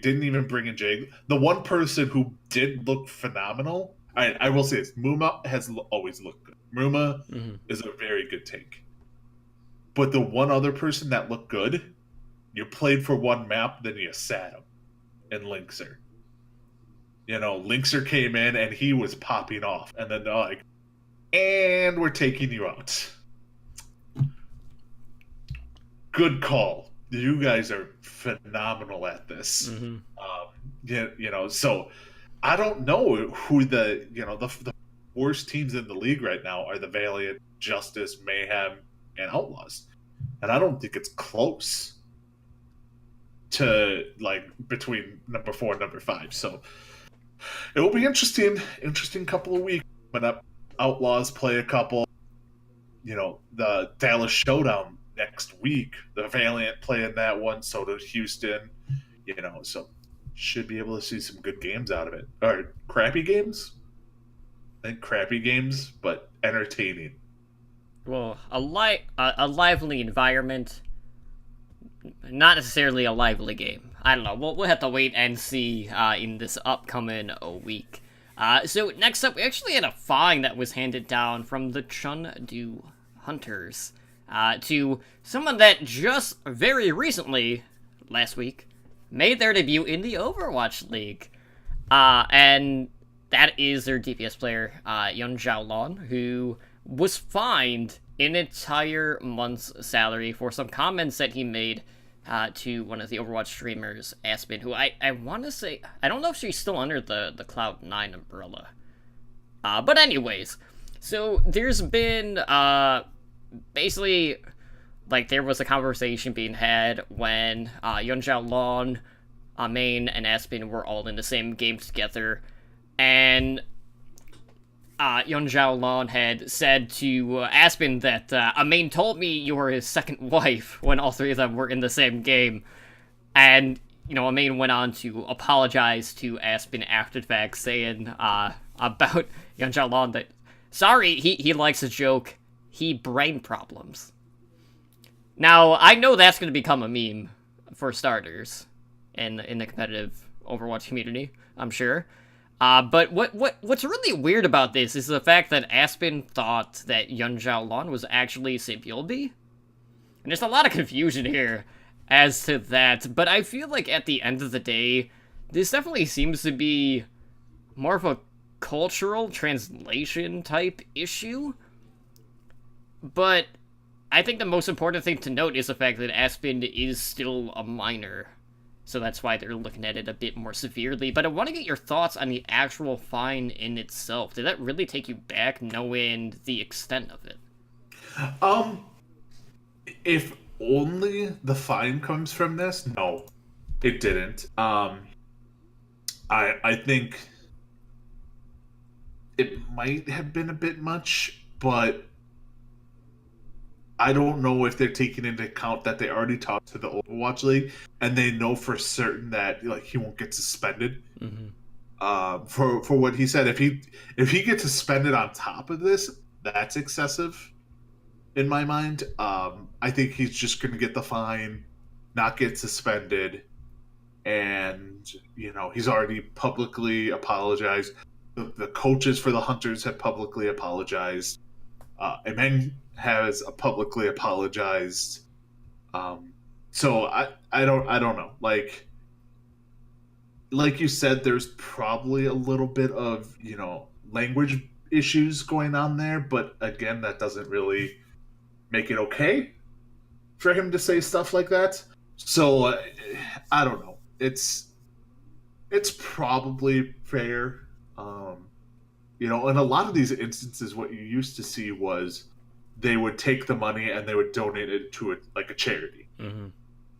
didn't even bring in Jay. The one person who did look phenomenal, I will say this, Muma has always looked good. Muma is a very good tank. But the one other person that looked good, you played for one map, then you sat him. And Linkser. Linkser came in and he was popping off. And then they're like, and we're taking you out. Good call. You guys are phenomenal at this. So I don't know who the worst teams in the league right now are. The Valiant, Justice, Mayhem, and Outlaws. And I don't think it's close to between number 4 and number 5. So it will be interesting couple of weeks. When Outlaws play a couple, the Dallas Showdown next week, the Valiant play in that one, so does Houston, so should be able to see some good games out of it. Or crappy games? I think crappy games, but entertaining. Well, a lively environment, not necessarily a lively game. I don't know. We'll have to wait and see in this upcoming week. So next up, we actually had a fine that was handed down from the Chengdu Hunters to someone that just very recently, last week, made their debut in the Overwatch League. And that is their DPS player, Yun Xiaolon, who was fined an entire month's salary for some comments that he made to one of the Overwatch streamers, Aspen, who I want to say, I don't know if she's still under the Cloud9 umbrella. But anyways, so there's been, basically, like, there was a conversation being had when Yun Xiaolon, Main, and Aspen were all in the same game together, and Yun Xiaolon had said to Aspen that Main told me you were his second wife when all three of them were in the same game, and, you know, Main went on to apologize to Aspen after the fact, saying about Yun Xiaolon that, sorry, he likes a joke, he brain problems. Now, I know that's going to become a meme, for starters, in the competitive Overwatch community, I'm sure. But what's really weird about this is the fact that Aspen thought that Yun Xiaolon was actually Sibylbe. And there's a lot of confusion here as to that, but I feel like at the end of the day, this definitely seems to be more of a cultural translation type issue. But I think the most important thing to note is the fact that Aspen is still a minor. So that's why they're looking at it a bit more severely. But I want to get your thoughts on the actual fine in itself. Did that really take you back knowing the extent of it? If only the fine comes from this, no, it didn't. I think it might have been a bit much, but I don't know if they're taking into account that they already talked to the Overwatch League and they know for certain that, like, he won't get suspended. For what he said. If he gets suspended on top of this, that's excessive in my mind. I think he's just going to get the fine, not get suspended, and, you know, he's already publicly apologized. The coaches for the Hunters have publicly apologized. And then has publicly apologized. So I don't know. Like you said, there's probably a little bit of, you know, language issues going on there, but again, that doesn't really make it okay for him to say stuff like that. So I don't know. It's probably fair. You know, in a lot of these instances, what you used to see was they would take the money and they would donate it to a charity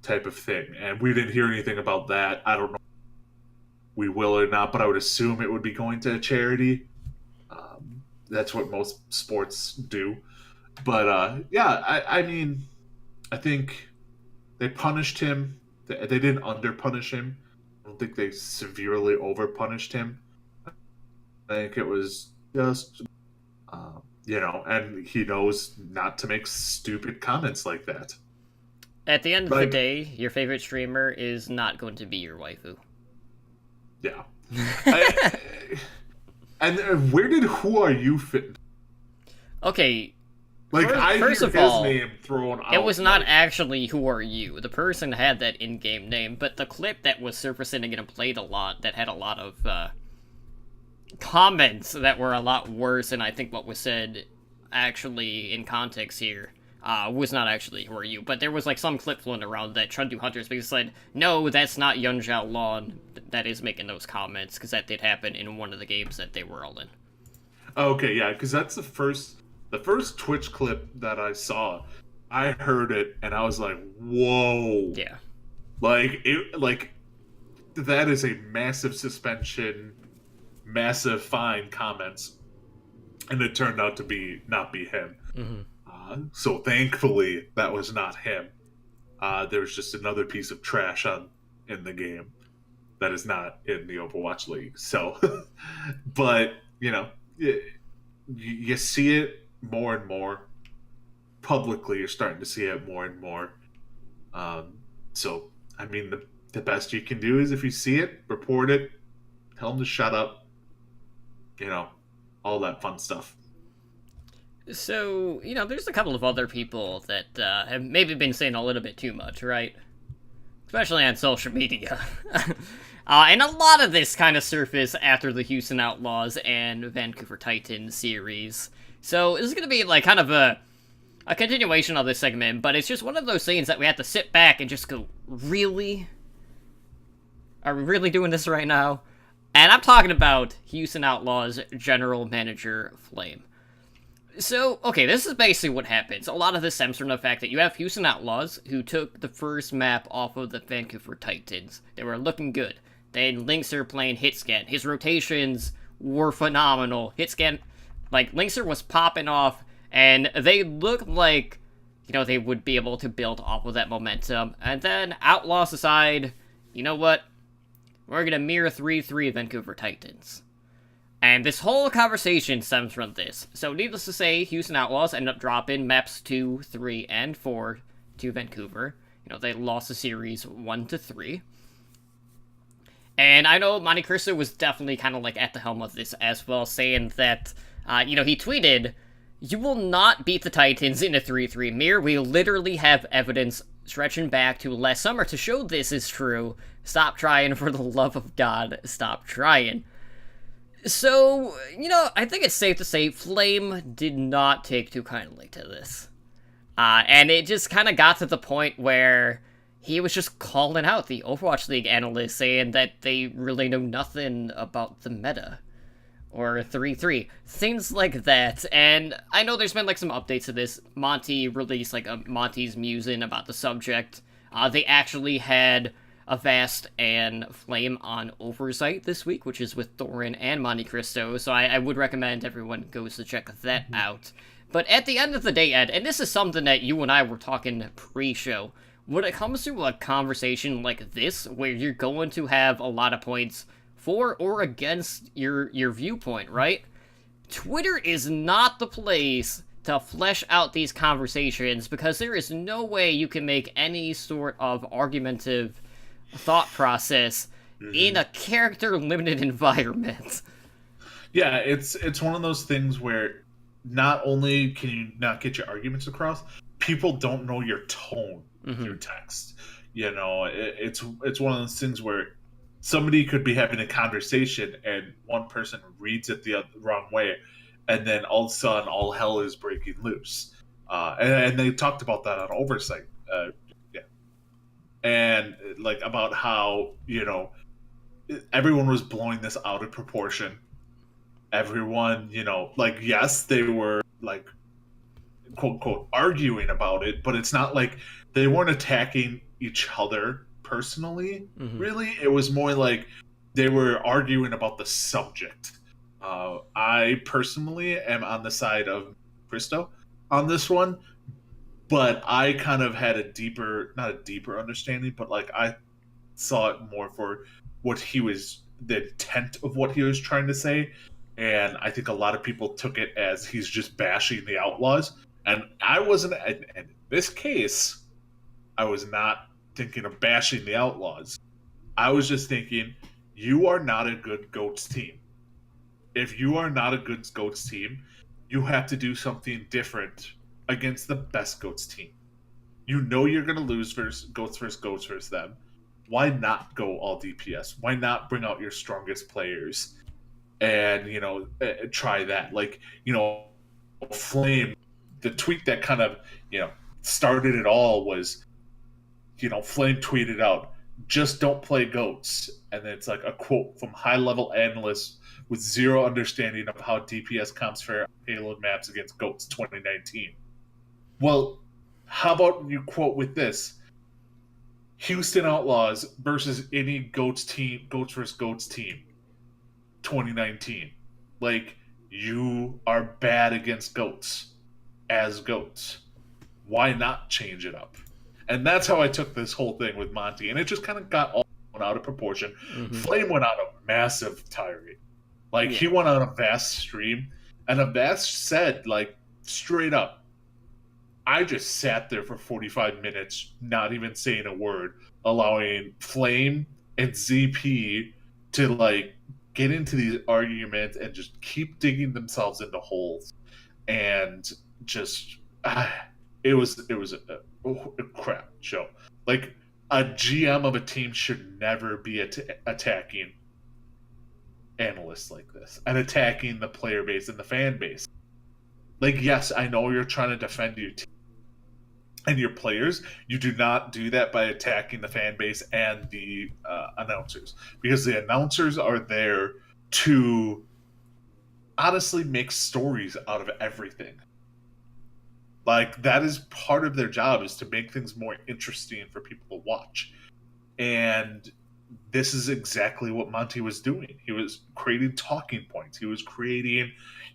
type of thing. And we didn't hear anything about that. I don't know if we will or not, but I would assume it would be going to a charity. That's what most sports do. But yeah, I mean, I think they punished him. They didn't under-punish him. I don't think they severely over-punished him. I think it was just, you know, and he knows not to make stupid comments like that. At the end of the day, your favorite streamer is not going to be your waifu. Yeah. And where did Who Are You fit? Okay. Like, I first hear of his all, name thrown out. it was not actually Who Are You. The person had that in-game name, but the clip that was surfacing and getting played a lot, that had a lot of comments that were a lot worse than I think what was said actually in context here, was not actually Who Are You. But there was like some clip floating around that Chundu Hunters because said, no, that's not Yun Xiaolon that is making those comments, because that did happen in one of the games that they were all in. Okay, yeah, because that's the first Twitch clip that I saw. I heard it and I was like, whoa. Yeah. Like that is a massive suspension, massive fine comments, and it turned out to not be him. So thankfully that was not him. There was just another piece of trash in the game that is not in the Overwatch League. So, but you know, you see it more and more publicly. You're starting to see it more and more. So I mean, the best you can do is if you see it, report it, tell them to shut up. You know, all that fun stuff. So, you know, there's a couple of other people that have maybe been saying a little bit too much, right? especially on social media. And a lot of this kind of surfaced after the Houston Outlaws and Vancouver Titans series. So this is going to be like kind of a continuation of this segment, but it's just one of those things that we have to sit back and just go, really? Are we really doing this right now? And I'm talking about Houston Outlaws general manager Flame. So, okay, this is basically what happens. A lot of this stems from the fact that you have Houston Outlaws, who took the first map off of the Vancouver Titans. They were looking good. Then Linkser playing Hitscan. His rotations were phenomenal. Hitscan, like, Linkser was popping off, and they looked like, you know, they would be able to build off of that momentum. And then Outlaws decide, you know what? We're gonna mirror 3-3 Vancouver Titans. And this whole conversation stems from this. So needless to say, Houston Outlaws end up dropping maps 2, 3, and 4 to Vancouver. You know, they lost the series 1-3. And I know Monte Cristo was definitely kind of like at the helm of this as well, saying that, you know, he tweeted, "You will not beat the Titans in a 3-3 mirror. We literally have evidence stretching back to last summer to show this is true. Stop trying, for the love of God, stop trying." So, you know, I think it's safe to say Flame did not take too kindly to this. And it just kind of got to the point where he was just calling out the Overwatch League analysts, saying that they really know nothing about the meta. Or 3-3. Things like that. And I know there's been, like, some updates to this. Monty released, like, a Monty's musing about the subject. They actually had Avast and Flame on Oversight this week, which is with Thorin and Monte Cristo, so I would recommend everyone goes to check that out. But at the end of the day, Ed, and this is something that you and I were talking pre-show, when it comes to a conversation like this, where you're going to have a lot of points for or against your viewpoint, right? Twitter is not the place to flesh out these conversations, because there is no way you can make any sort of argumentative thought process in a character limited environment. Yeah, it's one of those things where not only can you not get your arguments across, people don't know your tone through text. You know, it's one of those things where somebody could be having a conversation and one person reads it the wrong way, and then all of a sudden all hell is breaking loose. And they talked about that on Oversight. And like about how, you know, everyone was blowing this out of proportion. Everyone, you know, like, yes, they were like, quote unquote, arguing about it, but it's not like they weren't attacking each other personally. Really, it was more like they were arguing about the subject. I personally am on the side of Cristo on this one, but I kind of had not a deeper understanding, but like I saw it more for what the intent of what he was trying to say. And I think a lot of people took it as he's just bashing the Outlaws. And I wasn't, in this case, I was not thinking of bashing the Outlaws. I was just thinking, you are not a good GOATS team. If you are not a good GOATS team, you have to do something different against the best GOATS team. You know you're going to lose GOATS versus them. Why not go all DPS? Why not bring out your strongest players and, you know, try that? Like, you know, Flame, the tweet that kind of, you know, started it all was, you know, Flame tweeted out, "Just don't play GOATS." And then it's like a quote from high-level analysts with zero understanding of how DPS comps fare payload maps against GOATS 2019. Well, how about you quote with this? Houston Outlaws versus any GOATS versus GOATS team, 2019. Like, you are bad against GOATS as GOATS. Why not change it up? And that's how I took this whole thing with Monty. And it just kind of got all out of proportion. Flame went on a massive tirade. Like, he went on a vast stream, and Avast said, like, straight up, I just sat there for 45 minutes, not even saying a word, allowing Flame and ZP to, like, get into these arguments and just keep digging themselves into holes. And just, it was a crap show. Like, a GM of a team should never be attacking analysts like this and attacking the player base and the fan base. Like, yes, I know you're trying to defend your team and your players. You do not do that by attacking the fan base and the announcers, because the announcers are there to honestly make stories out of everything. Like, that is part of their job, is to make things more interesting for people to watch. And this is exactly what Monty was doing. He was creating talking points. He was creating,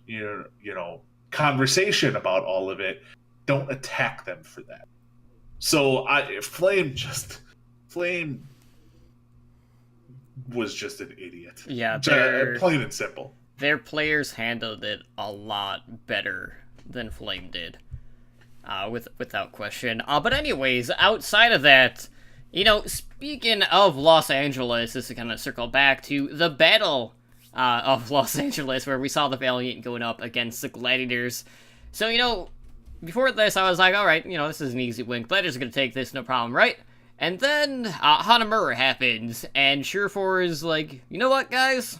you know, conversation about all of it. Don't attack them for that. So Flame was just an idiot. Yeah, plain and simple. Their players handled it a lot better than Flame did, without question. But anyways, outside of that, you know, speaking of Los Angeles, this is kind of circle back to the Battle of Los Angeles, where we saw the Valiant going up against the Gladiators. So, you know, before this, I was like, alright, you know, this is an easy win. Gladiators are going to take this, no problem, right? And then, Hanamura happens, and Surefour is like, you know what, guys?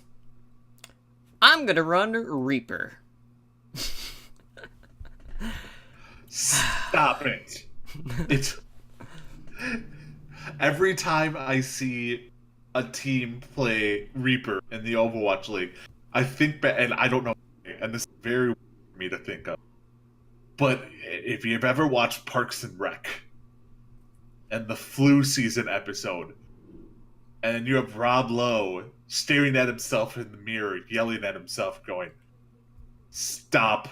I'm going to run Reaper. Stop it. It's... Every time I see a team play Reaper in the Overwatch League, I think back, and I don't know, and this is very weird for me to think of, but if you've ever watched Parks and Rec, and the flu season episode, and you have Rob Lowe staring at himself in the mirror, yelling at himself, going, "Stop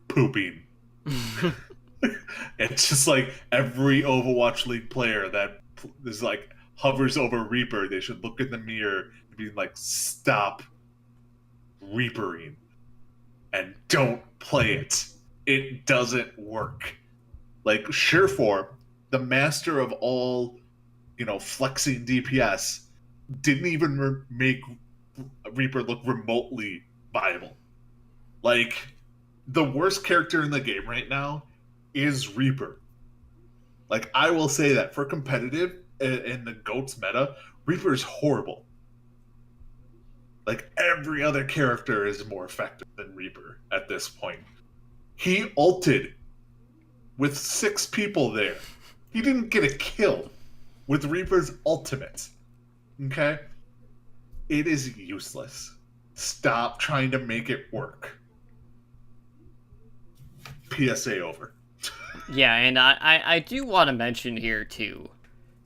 pooping." It's just like every Overwatch League player that is like hovers over Reaper, they should look in the mirror and be like, "Stop Reapering and don't play it. It doesn't work." Like, Surefour, the master of all, you know, flexing DPS, didn't even make Reaper look remotely viable. Like, the worst character in the game right now is Reaper. Like, I will say that for competitive in the GOATS meta, Reaper is horrible. Like, every other character is more effective than Reaper at this point. He ulted with 6 people there. He didn't get a kill with Reaper's ultimate. Okay? It is useless. Stop trying to make it work. PSA over. Yeah, and I do want to mention here, too,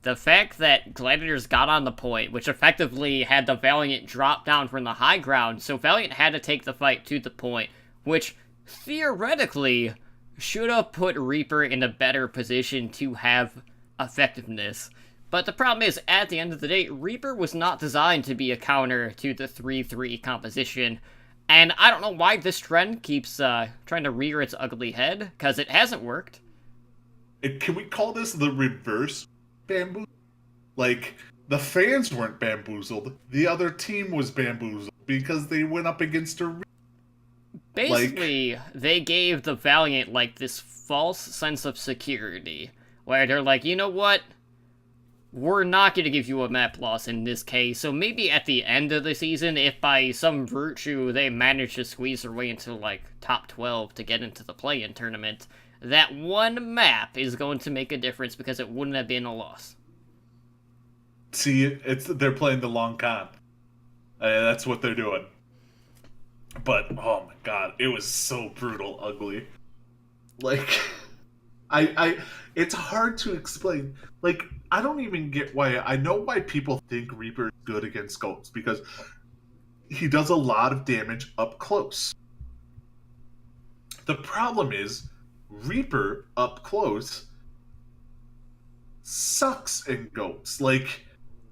the fact that Gladiators got on the point, which effectively had the Valiant drop down from the high ground, so Valiant had to take the fight to the point, which theoretically should have put Reaper in a better position to have effectiveness. But the problem is, at the end of the day, Reaper was not designed to be a counter to the 3-3 composition. And I don't know why this trend keeps trying to rear its ugly head, because it hasn't worked. Can we call this the reverse bamboozle? Like, the fans weren't bamboozled. The other team was bamboozled because they went up against a... Basically, they gave the Valiant, like, this false sense of security, where they're like, you know what? We're not going to give you a map loss in this case, so maybe at the end of the season, if by some virtue they manage to squeeze their way into, like, top 12 to get into the play-in tournament, that one map is going to make a difference because it wouldn't have been a loss. See, they're playing the long con. That's what they're doing. But, oh my god, it was so brutal ugly. Like, it's hard to explain. Like, I don't even get why. I know why people think Reaper is good against GOATs, because he does a lot of damage up close. The problem is, Reaper up close sucks in GOATs. Like,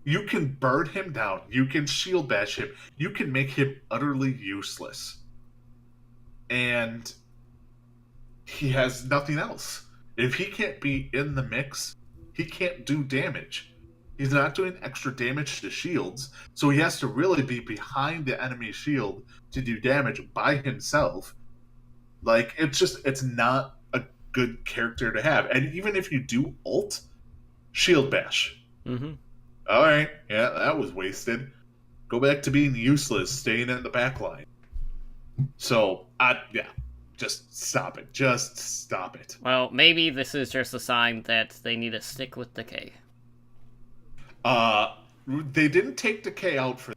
you can burn him down, you can shield bash him, you can make him utterly useless. And he has nothing else. If he can't be in the mix, he can't do damage. He's not doing extra damage to shields, so he has to really be behind the enemy shield to do damage by himself. Like, it's not a good character to have. And even if you do ult, Shield Bash. Mm-hmm. All right, yeah, that was wasted. Go back to being useless, staying in the back line. So, yeah, just stop it. Just stop it. Well, maybe this is just a sign that they need to stick with Decay. They didn't take Decay out for.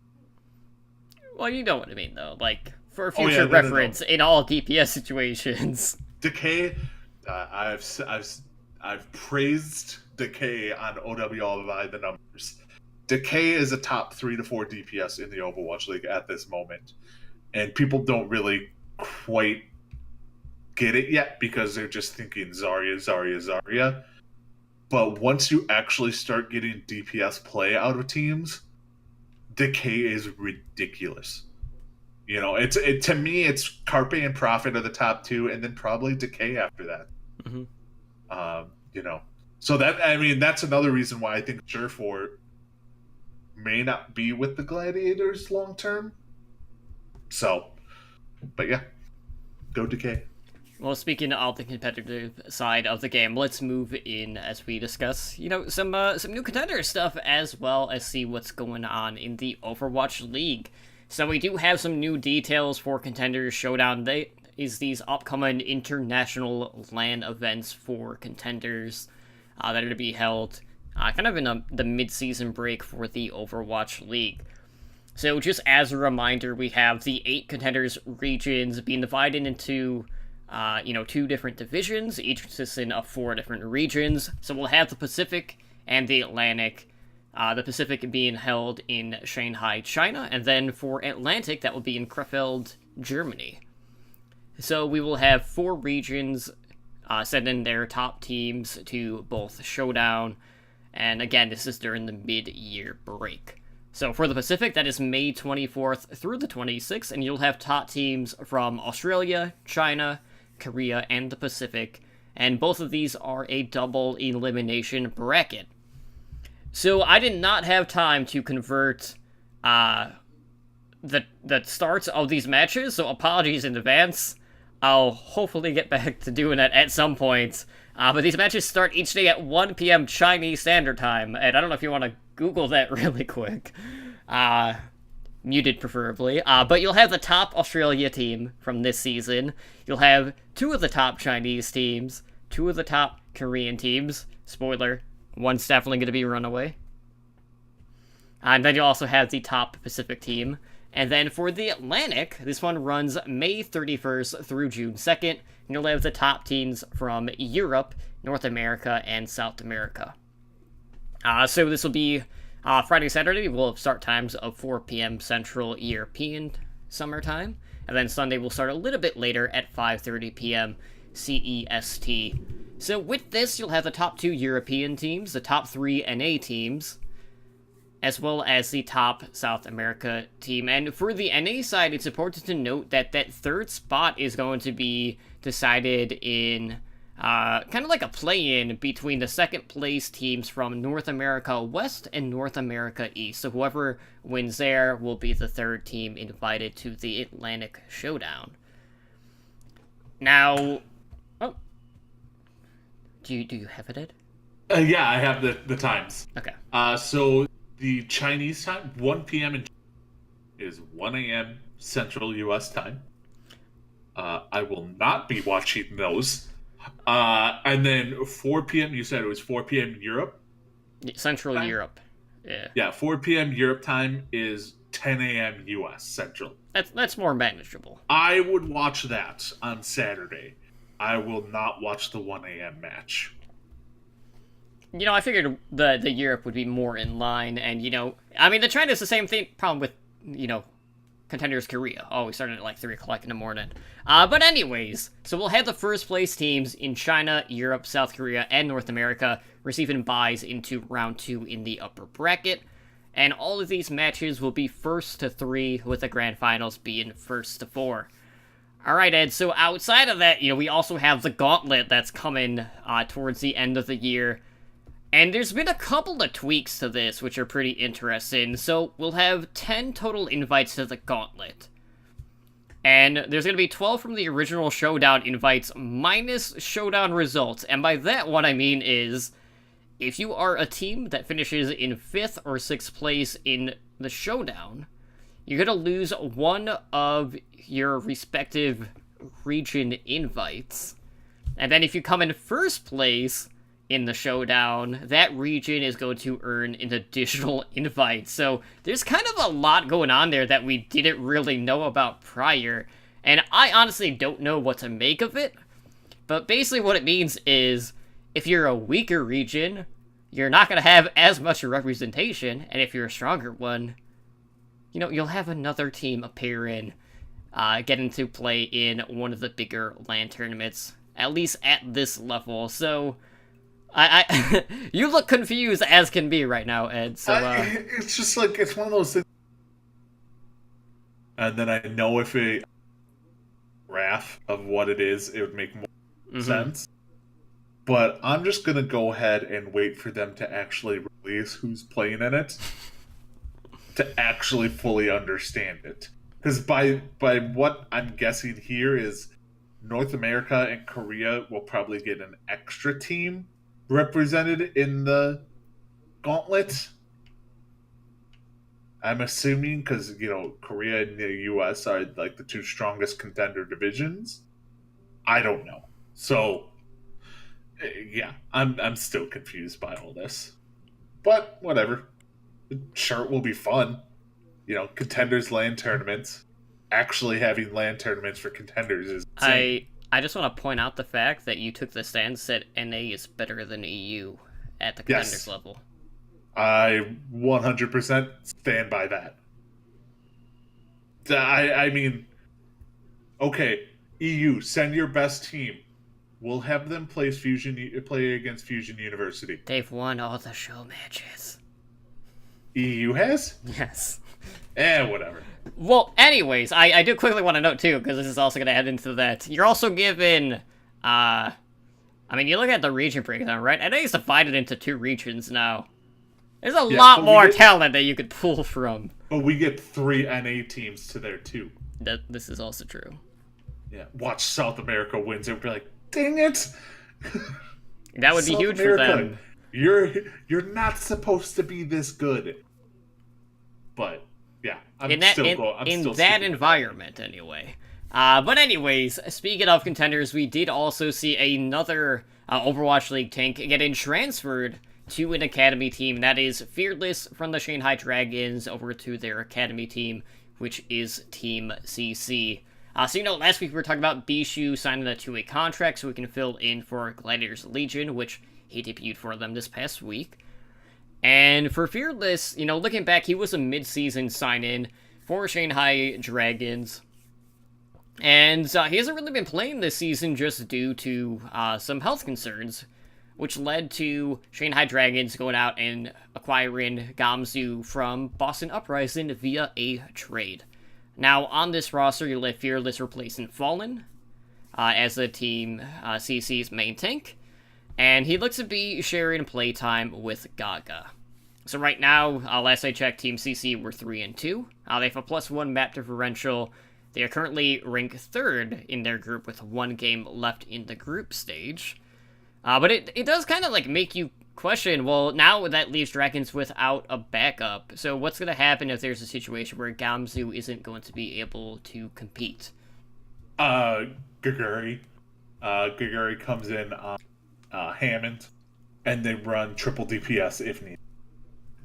Well, you know what I mean, though. Like, for Oh, yeah, future no. reference, in all DPS situations. Decay, I've praised Decay on OWL by the numbers. Decay is a top 3 to 4 DPS in the Overwatch League at this moment, and people don't really quite get it yet because they're just thinking Zarya. But once you actually start getting DPS play out of teams, Decay is ridiculous. You know, to me, it's Carpe and Prophet are the top 2, and then probably Decay after that. Mm-hmm. You know, so that's another reason why I think Surefour may not be with the Gladiators long term. So, but yeah, go Decay. Well, speaking of the competitive side of the game, let's move in as we discuss, some new contender stuff, as well as see what's going on in the Overwatch League. So we do have some new details for Contenders Showdown. These upcoming international LAN events for Contenders that are to be held kind of in the mid-season break for the Overwatch League. So just as a reminder, we have the 8 Contenders regions being divided into 2 different divisions, each consisting of 4 different regions. So we'll have the Pacific and the Atlantic. The Pacific being held in Shanghai, China, and then for Atlantic, that will be in Krefeld, Germany. So we will have 4 regions sending their top teams to both Showdown, and again, this is during the mid-year break. So for the Pacific, that is May 24th through the 26th, and you'll have top teams from Australia, China, Korea, and the Pacific, and both of these are a double elimination bracket. So I did not have time to convert the starts of these matches, so apologies in advance. I'll hopefully get back to doing that at some point. But these matches start each day at 1 p.m. Chinese Standard Time, and I don't know if you want to Google that really quick. Muted preferably. But you'll have the top Australia team from this season. You'll have 2 of the top Chinese teams, 2 of the top Korean teams. Spoiler, one's definitely going to be Runaway. And then you'll also have the top Pacific team. And then for the Atlantic, this one runs May 31st through June 2nd. And you'll have the top teams from Europe, North America, and South America. So this will be Friday, Saturday. We'll have start times of 4 p.m. Central European summertime. And then Sunday we'll start a little bit later at 5:30 p.m. CEST. So with this, you'll have the top 2 European teams, the top 3 NA teams, as well as the top South America team. And for the NA side, it's important to note that that 3rd spot is going to be decided in kind of like a play-in between the 2nd place teams from North America West and North America East. So whoever wins there will be the 3rd team invited to the Atlantic Showdown. Now, do you have it, Ed? Yeah, I have the times. Okay. So the Chinese time, 1 p.m. is 1 a.m. Central U.S. time. I will not be watching those. And then 4 p.m., you said it was 4 p.m. Europe? Central time? Europe. Yeah. Yeah, 4 p.m. Europe time is 10 a.m. U.S. Central. That's more manageable. I would watch that on Saturday. I will not watch the 1 a.m. match. I figured the Europe would be more in line, and, the trend is the same thing, problem with, Contenders Korea, always starting at like 3 o'clock in the morning. But anyways, so we'll have the first place teams in China, Europe, South Korea, and North America receiving buys into round 2 in the upper bracket. And all of these matches will be 1st to 3, with the grand finals being 1st to 4. Alright, Ed, so outside of that, we also have the Gauntlet that's coming towards the end of the year. And there's been a couple of tweaks to this, which are pretty interesting. So we'll have 10 total invites to the Gauntlet. And there's going to be 12 from the original Showdown invites minus Showdown results. And by that, what I mean is, if you are a team that finishes in 5th or 6th place in the showdown, you're going to lose one of your respective region invites. And then if you come in 1st place in the showdown, that region is going to earn an additional invite. So there's kind of a lot going on there that we didn't really know about prior. And I honestly don't know what to make of it. But basically what it means is, if you're a weaker region, you're not going to have as much representation. And if you're a stronger one, you know, you'll have another team appear in, get into play in one of the bigger LAN tournaments, at least at this level. So, I you look confused as can be right now, Ed. So, it's just like, it's one of those things. And then I know if a graph of what it is, it would make more sense. But I'm just going to go ahead and wait for them to actually release who's playing in it to actually fully understand it. Because by what I'm guessing here is North America and Korea will probably get an extra team represented in the gauntlet. I'm assuming because, you know, Korea and the US are like the 2 strongest contender divisions. I don't know. So, yeah, I'm still confused by all this. But whatever. Sure, it will be fun. You know, contenders LAN tournaments. Actually having LAN tournaments for contenders is insane. I just want to point out the fact that you took the stance that NA is better than EU at the contenders level. I 100% stand by that. I mean, okay, EU, send your best team. We'll have them play against Fusion University. They've won all the show matches. EU has? Yes. Whatever. Well, anyways, I do quickly want to note, too, because this is also going to head into that. You're also given, I mean, you look at the region breakdown, right? I know it's divided into 2 regions now. There's a lot more talent that you could pull from. But we get 3 NA teams to there, too. This is also true. Yeah, watch South America wins. It would be like, dang it! That would be huge for them. You're not supposed to be this good. But yeah, in that environment anyway. But anyways, speaking of contenders, we did also see another Overwatch League tank getting transferred to an academy team. That is Fearless from the Shanghai Dragons over to their academy team, which is Team CC. So, you know, last week we were talking about Bishu signing a 2-way contract so we can fill in for Gladiators Legion, which he debuted for them this past week. And for Fearless, you know, looking back, he was a mid-season sign-in for Shanghai Dragons. And he hasn't really been playing this season just due to some health concerns, which led to Shanghai Dragons going out and acquiring Gamzu from Boston Uprising via a trade. Now, on this roster, you'll have Fearless replacing Fallen as the Team CC's main tank, and he looks to be sharing playtime with Gaga. So right now, last I checked, Team CC were 3-2. They have a +1 map differential. They are currently ranked 3rd in their group with 1 game left in the group stage. But it does kind of like make you question, well, now that leaves Dragons without a backup. So what's going to happen if there's a situation where Gamzu isn't going to be able to compete? Gaguri. Gaguri comes in on Hammond, and they run triple DPS if needed.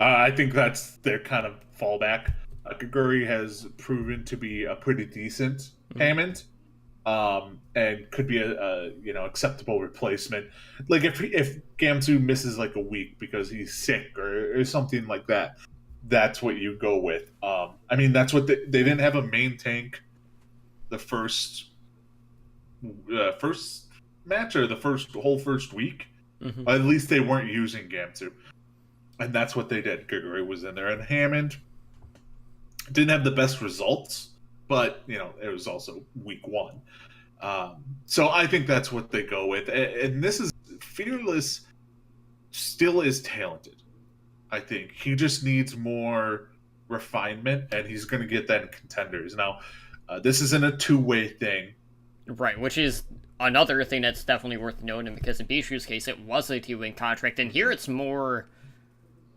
I think that's their kind of fallback. Gaguri has proven to be a pretty decent Hammond. And could be a acceptable replacement. Like if Gamzu misses like a week because he's sick or something like that, that's what you go with. I mean that's what they didn't have a main tank the first match or the first week. Mm-hmm. At least they weren't using Gamzu, and that's what they did. Gaguri was in there, and Hammond didn't have the best results, but it was also week 1. So I think that's what they go with. And this is Fearless still is talented. I think he just needs more refinement, and he's going to get that in contenders. Now, this isn't a 2-way thing. Right, which is another thing that's definitely worth noting because in Bishu's case, it was a 2-win contract, and here it's more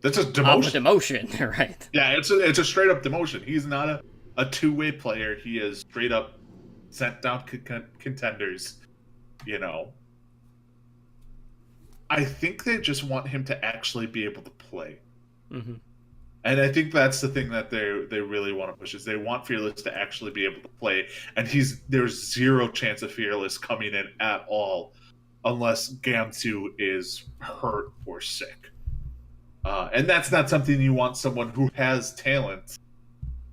That's a of a demotion. demotion, right? Yeah, it's a straight up demotion. He's not a two-way player. He is straight up sent down contenders. You know, I think they just want him to actually be able to play. Mm-hmm. And I think that's the thing that they really want to push is they want Fearless to actually be able to play, and there's zero chance of Fearless coming in at all, unless Gamsu is hurt or sick, and that's not something you want someone who has talent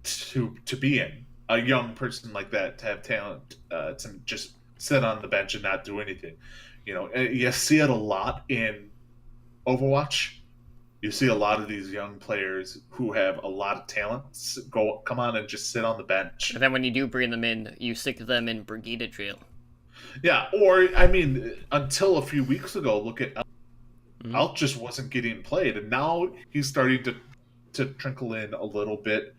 to be in. A young person like that to have talent to just sit on the bench and not do anything. You know, you see it a lot in Overwatch. You see a lot of these young players who have a lot of talent come on and just sit on the bench. And then when you do bring them in, you stick them in Brigida jail. Yeah, or I mean, until a few weeks ago, look at Elk. Mhm. Elk just wasn't getting played, and now he's starting to trickle in a little bit.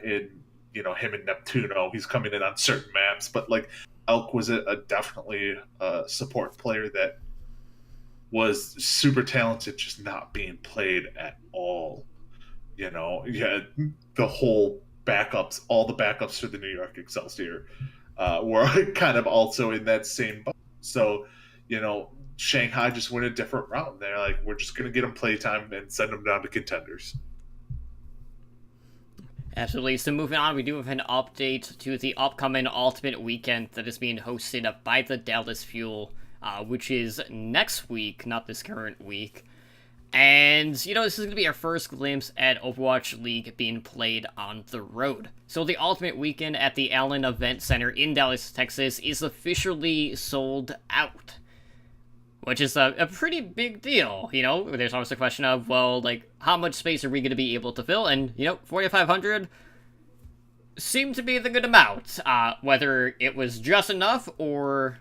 In him and Neptuno, he's coming in on certain maps, but like Elk was definitely a support player that was super talented, just not being played at all. Yeah, the whole backups, all the backups for the New York Excelsior were kind of also in that same boat. So, Shanghai just went a different route. They're like, we're just going to get them playtime and send them down to contenders. Absolutely. So moving on, we do have an update to the upcoming Ultimate Weekend that is being hosted by the Dallas Fuel, which is next week, not this current week. And, this is going to be our first glimpse at Overwatch League being played on the road. So the Ultimate Weekend at the Allen Event Center in Dallas, Texas is officially sold out. Which is a pretty big deal, There's always the question of, well, like, how much space are we going to be able to fill? And, 4,500 seemed to be the good amount. Whether it was just enough or,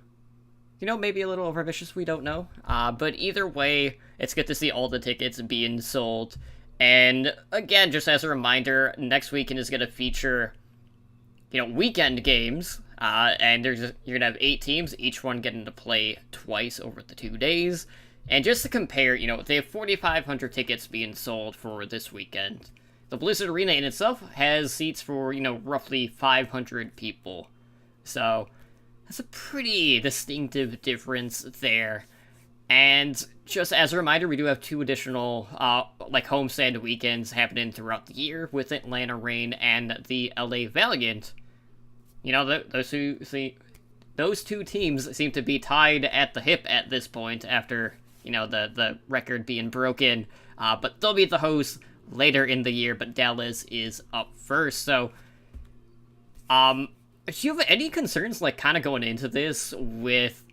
maybe a little overambitious, we don't know. But either way, it's good to see all the tickets being sold. And, again, just as a reminder, next weekend is going to feature, weekend games. And you're going to have 8 teams, each one getting to play twice over the 2 days. And just to compare, they have 4,500 tickets being sold for this weekend. The Blizzard Arena in itself has seats for, roughly 500 people. So, that's a pretty distinctive difference there. And just as a reminder, we do have 2 additional, homestand weekends happening throughout the year with Atlanta Reign and the LA Valiant. Those two teams seem to be tied at the hip at this point after, the record being broken. But they'll be the hosts later in the year, but Dallas is up first. So, do you have any concerns, kind of going into this with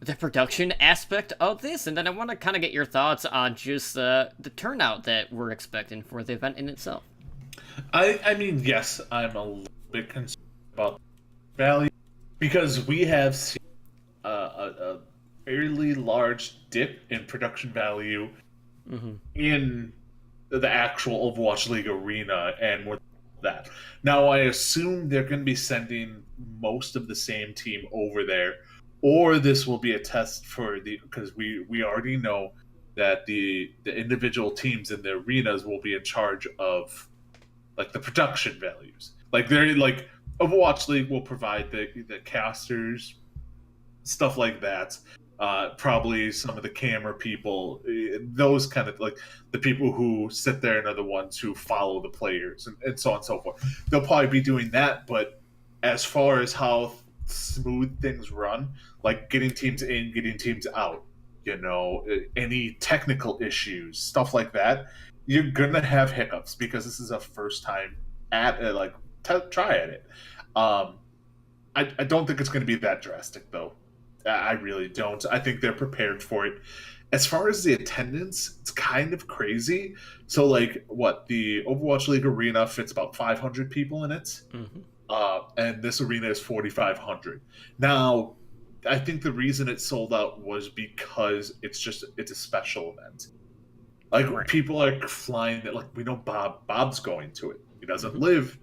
the production aspect of this? And then I want to kind of get your thoughts on just the turnout that we're expecting for the event in itself. I mean, yes, I'm a little bit concerned about value because we have seen a fairly large dip in production value in the actual Overwatch League arena and more that. Now, I assume they're going to be sending most of the same team over there, or this will be a test for because we already know that the individual teams in the arenas will be in charge of the production values. They're Overwatch League will provide the casters, stuff like that. Probably some of the camera people, those kind of the people who sit there and are the ones who follow the players and so on and so forth. They'll probably be doing that, but as far as how smooth things run, getting teams in, getting teams out, any technical issues, stuff like that, you're gonna have hiccups because this is a first time at try at it. I don't think it's going to be that drastic, though. I really don't. I think they're prepared for it. As far as the attendance, it's kind of crazy. So, the Overwatch League arena fits about 500 people in it, and this arena is 4,500. Now, I think the reason it sold out was because it's a special event. Right. People are flying that. We know Bob's going to it. He doesn't live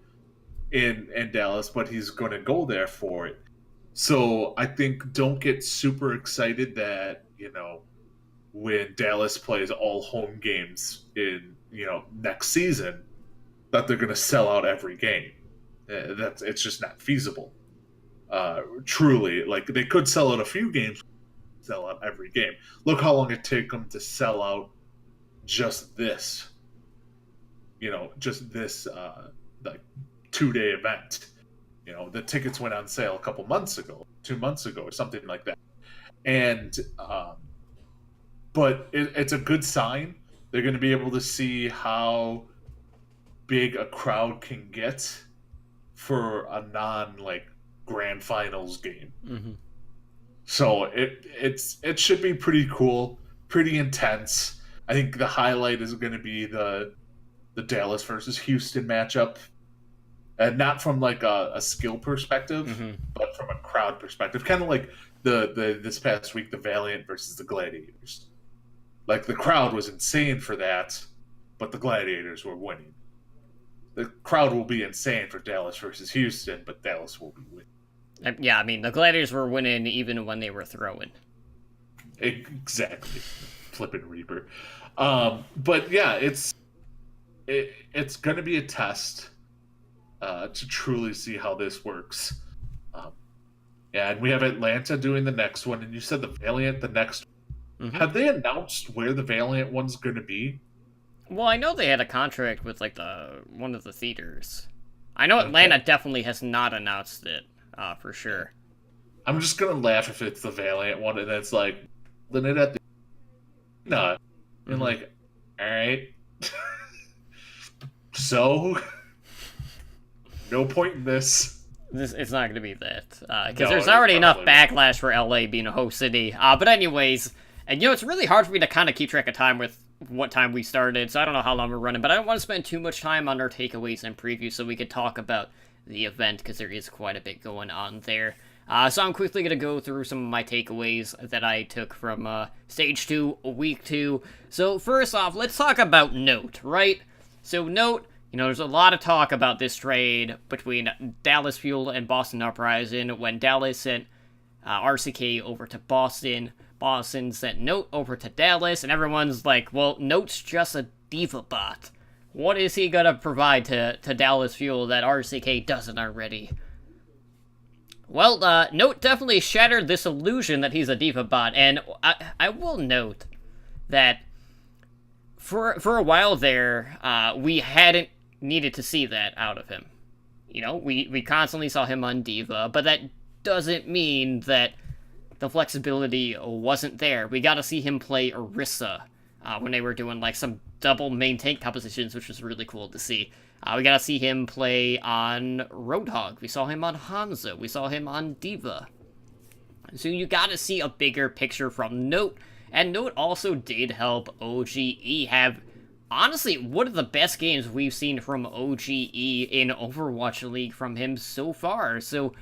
in Dallas, but he's going to go there for it. So I think don't get super excited that, when Dallas plays all home games in, next season, that they're going to sell out every game. It's just not feasible. Truly, like they could sell out a few games, sell out every game. Look how long it took them to sell out just this, just this like 2-day event. The tickets went on sale a couple months ago, 2 months ago, or something like that. And but it's a good sign. They're going to be able to see how big a crowd can get for a non grand finals game. Mm-hmm. So it should be pretty cool, pretty intense. I think the highlight is going to be the Dallas versus Houston matchup, and not from a skill perspective, Mm-hmm. but from a crowd perspective, kind of like the this past week the Valiant versus the Gladiators. Like the crowd was insane for that, but the Gladiators were winning. The crowd will be insane for Dallas versus Houston, but Dallas will be winning. Yeah, I mean, the Gladiators were winning even when they were throwing. Exactly. Flippin' Reaper. But yeah, it's going to be a test to truly see how this works. And we have Atlanta doing the next one, and you said the Valiant the next. Mm-hmm. Have they announced where the Valiant one's going to be? Well, I know they had a contract with one of the theaters. I know Atlanta definitely has not announced it, for sure. I'm just gonna laugh if it's the Valiant one, and it's like, then it at the not, and Mm-hmm. all right. So, no point in this. It's not going to be that, because No, there's it already enough probably backlash for LA being a host city. But anyways, and it's really hard for me to kind of keep track of time with what time we started, so I don't know how long we're running, but I don't want to spend too much time on our takeaways and previews so we could talk about the event, because there is quite a bit going on there. So I'm quickly going to go through some of my takeaways that I took from Stage 2, Week 2. So first off, let's talk about Note, right? So Note, there's a lot of talk about this trade between Dallas Fuel and Boston Uprising when Dallas sent RCK over to Boston. Boston sent Note over to Dallas, and everyone's like, well, Note's just a diva bot. What is he gonna provide to Dallas Fuel that RCK doesn't already? Well, Note definitely shattered this illusion that he's a diva bot, and I will note that for a while there, we hadn't needed to see that out of him. We constantly saw him on Diva, but that doesn't mean that the flexibility wasn't there. We got to see him play Orisa when they were doing some double main tank compositions, which was really cool to see. We got to see him play on Roadhog. We saw him on Hanzo. We saw him on Diva. So you got to see a bigger picture from Note. And Note also did help OGE have, honestly, one of the best games we've seen from OGE in Overwatch League from him so far. So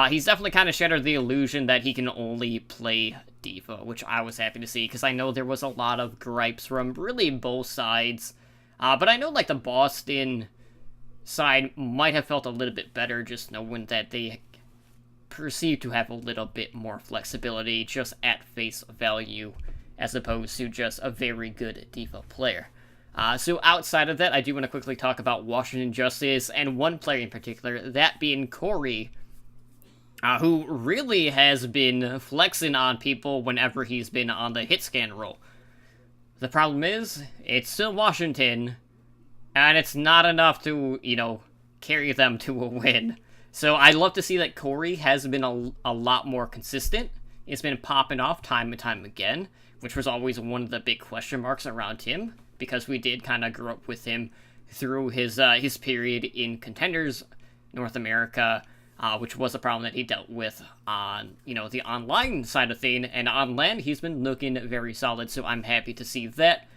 he's definitely kind of shattered the illusion that he can only play Diva, which I was happy to see, because I know there was a lot of gripes from really both sides. But I know the Boston side might have felt a little bit better just knowing that they perceived to have a little bit more flexibility just at face value, as opposed to just a very good Diva player. So outside of that, I do want to quickly talk about Washington Justice, and one player in particular, that being Corey, who really has been flexing on people whenever he's been on the hit scan roll. The problem is, it's still Washington, and it's not enough to, carry them to a win. So I'd love to see that Corey has been a lot more consistent. It's been popping off time and time again, which was always one of the big question marks around him, because we did kind of grow up with him through his period in Contenders North America, which was a problem that he dealt with on, the online side of thing, and on LAN, he's been looking very solid, so I'm happy to see that.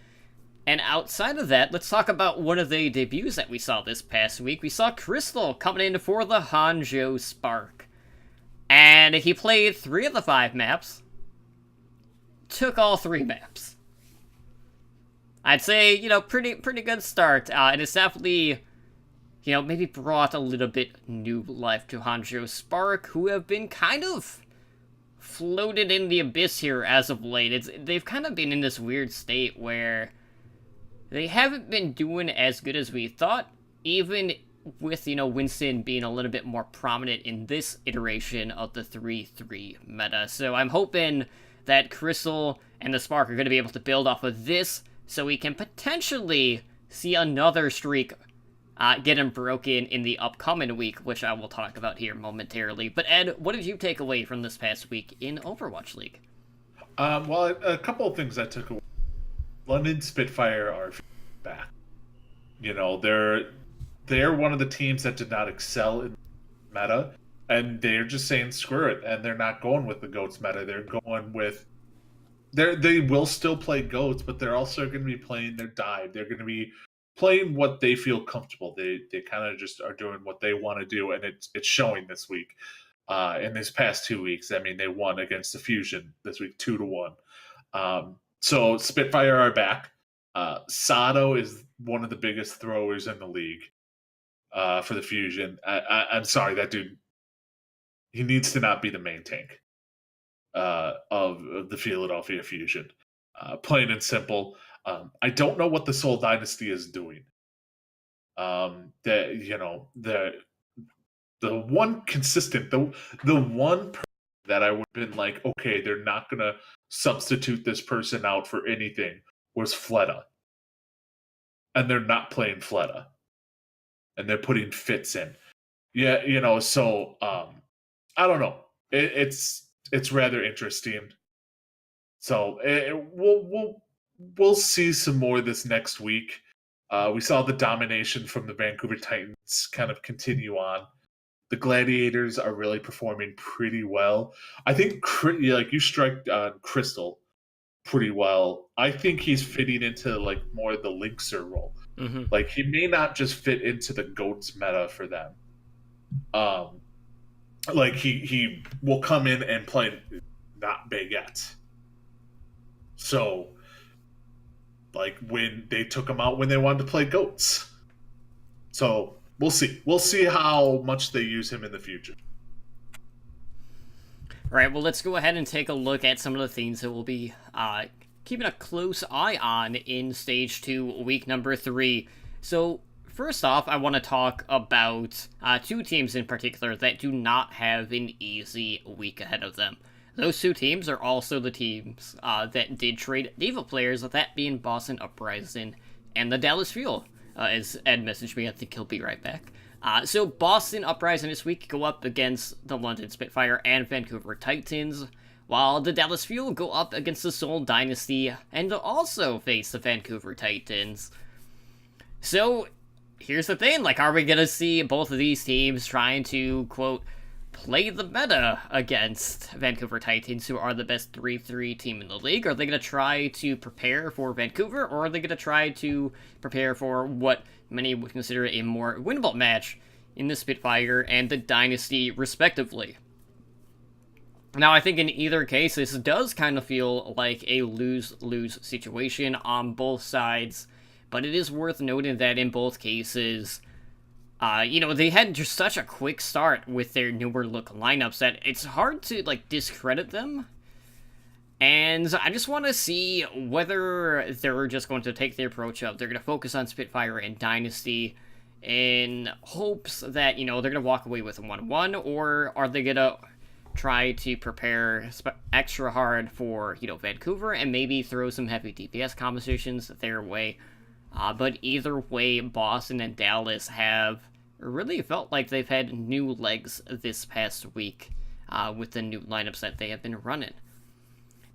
And outside of that, let's talk about one of the debuts that we saw this past week. We saw Crystal coming in for the Hanjo Spark, and he played 3 of the 5 maps, took all 3 maps. I'd say, pretty good start. It is definitely maybe brought a little bit new life to Hanjo Spark, who have been kind of floated in the abyss here as of late. They've kind of been in this weird state where they haven't been doing as good as we thought, even with, Winston being a little bit more prominent in this iteration of the 3-3 meta. So I'm hoping that Crystal and the Spark are going to be able to build off of this, so we can potentially see another streak getting broken in the upcoming week, which I will talk about here momentarily. But Ed, what did you take away from this past week in Overwatch League? Well, a couple of things I took away. London Spitfire are back. They're one of the teams that did not excel in meta, and they're just saying screw it, and they're not going with the GOATS meta. They're going with they will still play GOATS, but they're also going to be playing their dive. They're going to be playing what they feel comfortable. They kind of just are doing what they want to do, and it's showing this week. In these past 2 weeks, I mean, they won against the Fusion this week 2-1. So Spitfire are back. Sato is one of the biggest throwers in the league for the Fusion. I'm sorry, that dude. He needs to not be the main tank of the Philadelphia Fusion. Plain and simple. I don't know what the Seoul Dynasty is doing. The one consistent, the one person that I would have been like, okay, they're not gonna substitute this person out for anything, was Fleta. And they're not playing Fleta. And they're putting Fitz in. Yeah, so I don't know. It's rather interesting. So we'll see some more this next week. We saw the domination from the Vancouver Titans kind of continue on. The Gladiators are really performing pretty well. I think you strike Crystal pretty well. I think he's fitting into more the Linkser role. Mm-hmm. He may not just fit into the GOATS meta for them. He will come in and play not Baguette. So when they took him out when they wanted to play GOATS. So we'll see. We'll see how much they use him in the future. All right, well, let's go ahead and take a look at some of the things that we'll be keeping a close eye on in Stage 2, Week number 3. So, first off, I want to talk about two teams in particular that do not have an easy week ahead of them. Those two teams are also the teams that did trade D.Va players, that being Boston Uprising and the Dallas Fuel. As Ed messaged me, I think he'll be right back. So Boston Uprising this week go up against the London Spitfire and Vancouver Titans, while the Dallas Fuel go up against the Seoul Dynasty and also face the Vancouver Titans. So, here's the thing, are we gonna see both of these teams trying to, quote, play the meta against Vancouver Titans, who are the best 3-3 team in the league? Are they going to try to prepare for Vancouver, or are they going to try to prepare for what many would consider a more winnable match in the Spitfire and the Dynasty, respectively? Now, I think in either case, this does kind of feel like a lose-lose situation on both sides, but it is worth noting that in both cases, they had just such a quick start with their newer look lineups that it's hard to, discredit them. And I just want to see whether they're just going to take the approach of they're going to focus on Spitfire and Dynasty in hopes that, they're going to walk away with a 1-1, or are they going to try to prepare extra hard for, Vancouver and maybe throw some heavy DPS compositions their way. But either way, Boston and Dallas have really felt like they've had new legs this past week with the new lineups that they have been running.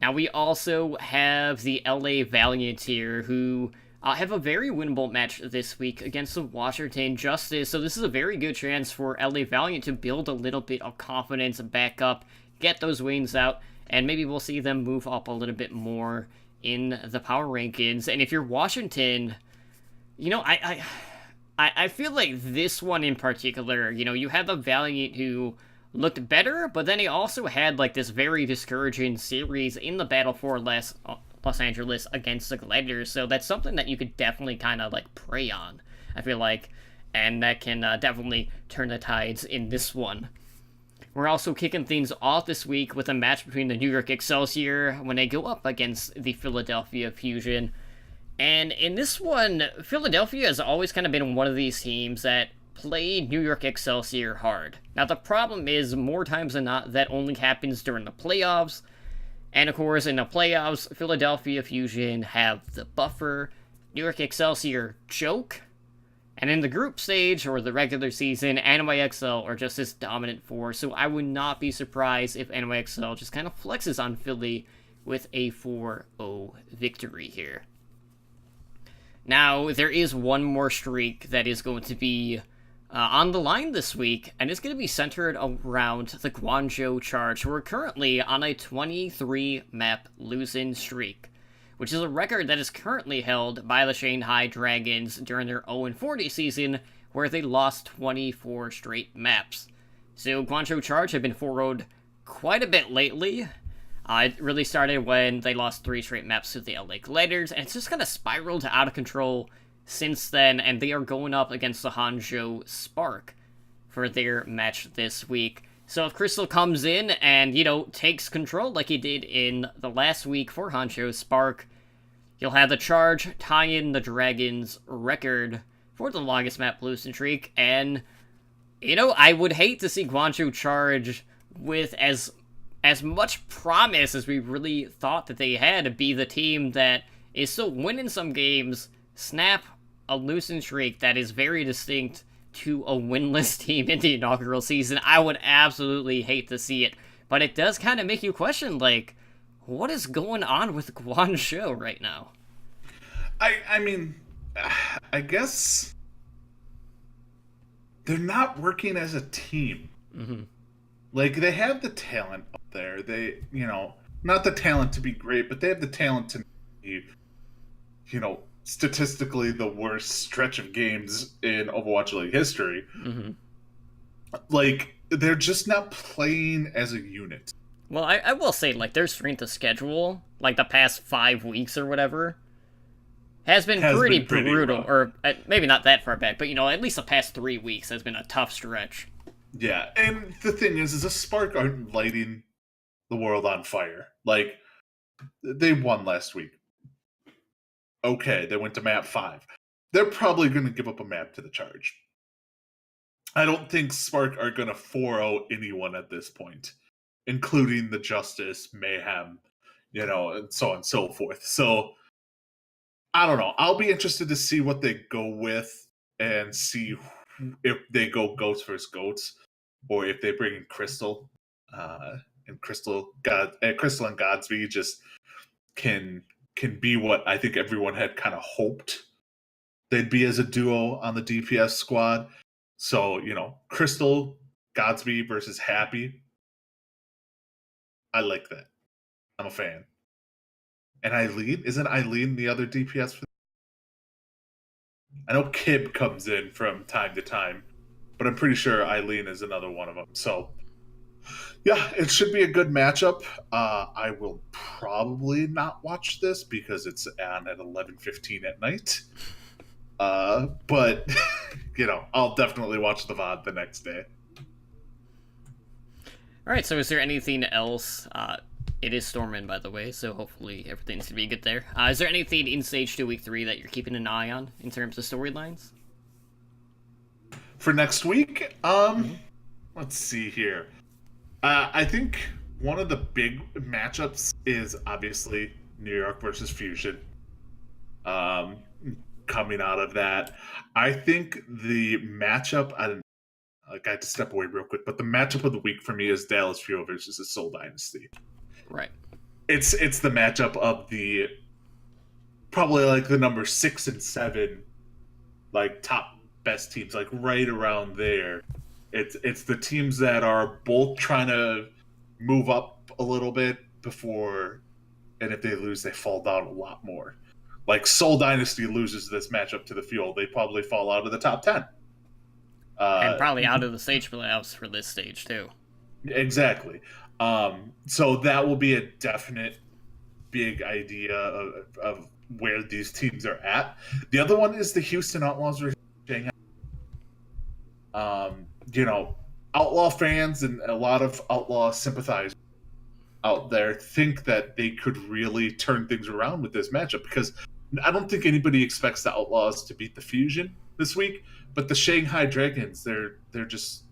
Now, we also have the LA Valiant here, who have a very winnable match this week against the Washington Justice. So this is a very good chance for LA Valiant to build a little bit of confidence back up, get those wins out, and maybe we'll see them move up a little bit more in the power rankings. And if you're Washington, I feel like this one in particular, you have the Valiant who looked better, but then he also had, this very discouraging series in the battle for Los Angeles against the Gladiators, so that's something that you could definitely kind of, prey on, I feel like. and that can definitely turn the tides in this one. We're also kicking things off this week with a match between the New York Excelsior when they go up against the Philadelphia Fusion. And in this one, Philadelphia has always kind of been one of these teams that play New York Excelsior hard. Now, the problem is, more times than not, that only happens during the playoffs. And of course, in the playoffs, Philadelphia Fusion have the buffer, New York Excelsior choke, and in the group stage, or the regular season, NYXL are just this dominant force, so I would not be surprised if NYXL just kind of flexes on Philly with a 4-0 victory here. Now, there is one more streak that is going to be on the line this week, and it's going to be centered around the Guangzhou Charge, who are currently on a 23-map losing streak, which is a record that is currently held by the Shanghai Dragons during their 0-40 season, where they lost 24 straight maps. So Guangzhou Charge have been 4-0'd quite a bit lately. It really started when they lost 3 straight maps to the LA Gliders, and it's just kind of spiraled out of control since then, and they are going up against the Hangzhou Spark for their match this week. So if Crystal comes in and, takes control like he did in the last week for Hangzhou Spark, you'll have the Charge tie in the Dragons' record for the longest map losing streak, and, I would hate to see Guangzhou Charge with as much promise as we really thought that they had to be the team that is still winning some games, snap a losing streak that is very distinct to a winless team in the inaugural season. I would absolutely hate to see it, but it does kind of make you question, what is going on with Guangzhou right now? I mean, I guess they're not working as a team. Mm-hmm. They have the talent up there. They, not the talent to be great, but they have the talent to be, statistically the worst stretch of games in Overwatch League history. Mm-hmm. They're just not playing as a unit. Well, I will say, their strength of schedule, the past 5 weeks or whatever, has been pretty brutal. Rough. Or maybe not that far back, but, at least the past 3 weeks has been a tough stretch. Yeah, and the thing is the Spark aren't lighting the world on fire. They won last week. Okay, they went to map 5. They're probably going to give up a map to the Charge. I don't think Spark are going to 4-0 anyone at this point, including the Justice, Mayhem, and so on and so forth. So, I don't know. I'll be interested to see what they go with and see if they go goats versus goats, or if they bring in Crystal, and Crystal and Godsby just can be what I think everyone had kind of hoped they'd be as a duo on the DPS squad. So, Crystal, Godsby versus Happy. I like that. I'm a fan. And Eileen? Isn't Eileen the other DPS for I know Kib comes in from time to time, but I'm pretty sure Eileen is another one of them. So, yeah, it should be a good matchup. I will probably not watch this because it's on at 11:15 at night. But, I'll definitely watch the VOD the next day. All right, so is there anything else? It is Stormin, by the way, so hopefully everything's going to be good there. Is there anything in Stage 2 Week 3 that you're keeping an eye on in terms of storylines? For next week? Let's see here. I think one of the big matchups is obviously New York versus Fusion. Coming out of that, I think the matchup, I had to step away real quick, but the matchup of the week for me is Dallas Fuel versus the Seoul Dynasty. Right. It's the matchup of the probably the number 6 and 7 top best teams, right around there. It's the teams that are both trying to move up a little bit before, and if they lose, they fall down a lot more. Seoul Dynasty loses this matchup to the Fuel, they probably fall out of the top 10. And probably out of the stage playoffs for this stage, too. Exactly. So that will be a definite big idea of where these teams are at. The other one is the Houston Outlaws versus Shanghai. Outlaw fans and a lot of Outlaw sympathizers out there think that they could really turn things around with this matchup, because I don't think anybody expects the Outlaws to beat the Fusion this week, but the Shanghai Dragons, they're just,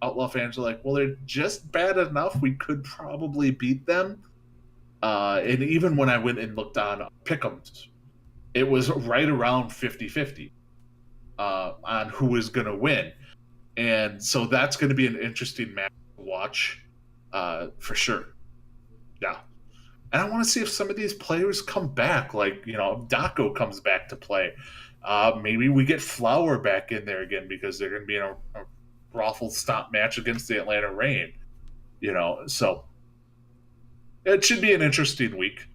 Outlaw fans are like, well, they're just bad enough. We could probably beat them. And even when I went and looked on Pick'ems, it was right around 50-50 on who is going to win. And so that's going to be an interesting match to watch for sure. Yeah. And I want to see if some of these players come back, like, Daco comes back to play. Maybe we get Flower back in there again, because they're going to be in a Raffle Stomp match against the Atlanta Reign. So it should be an interesting week.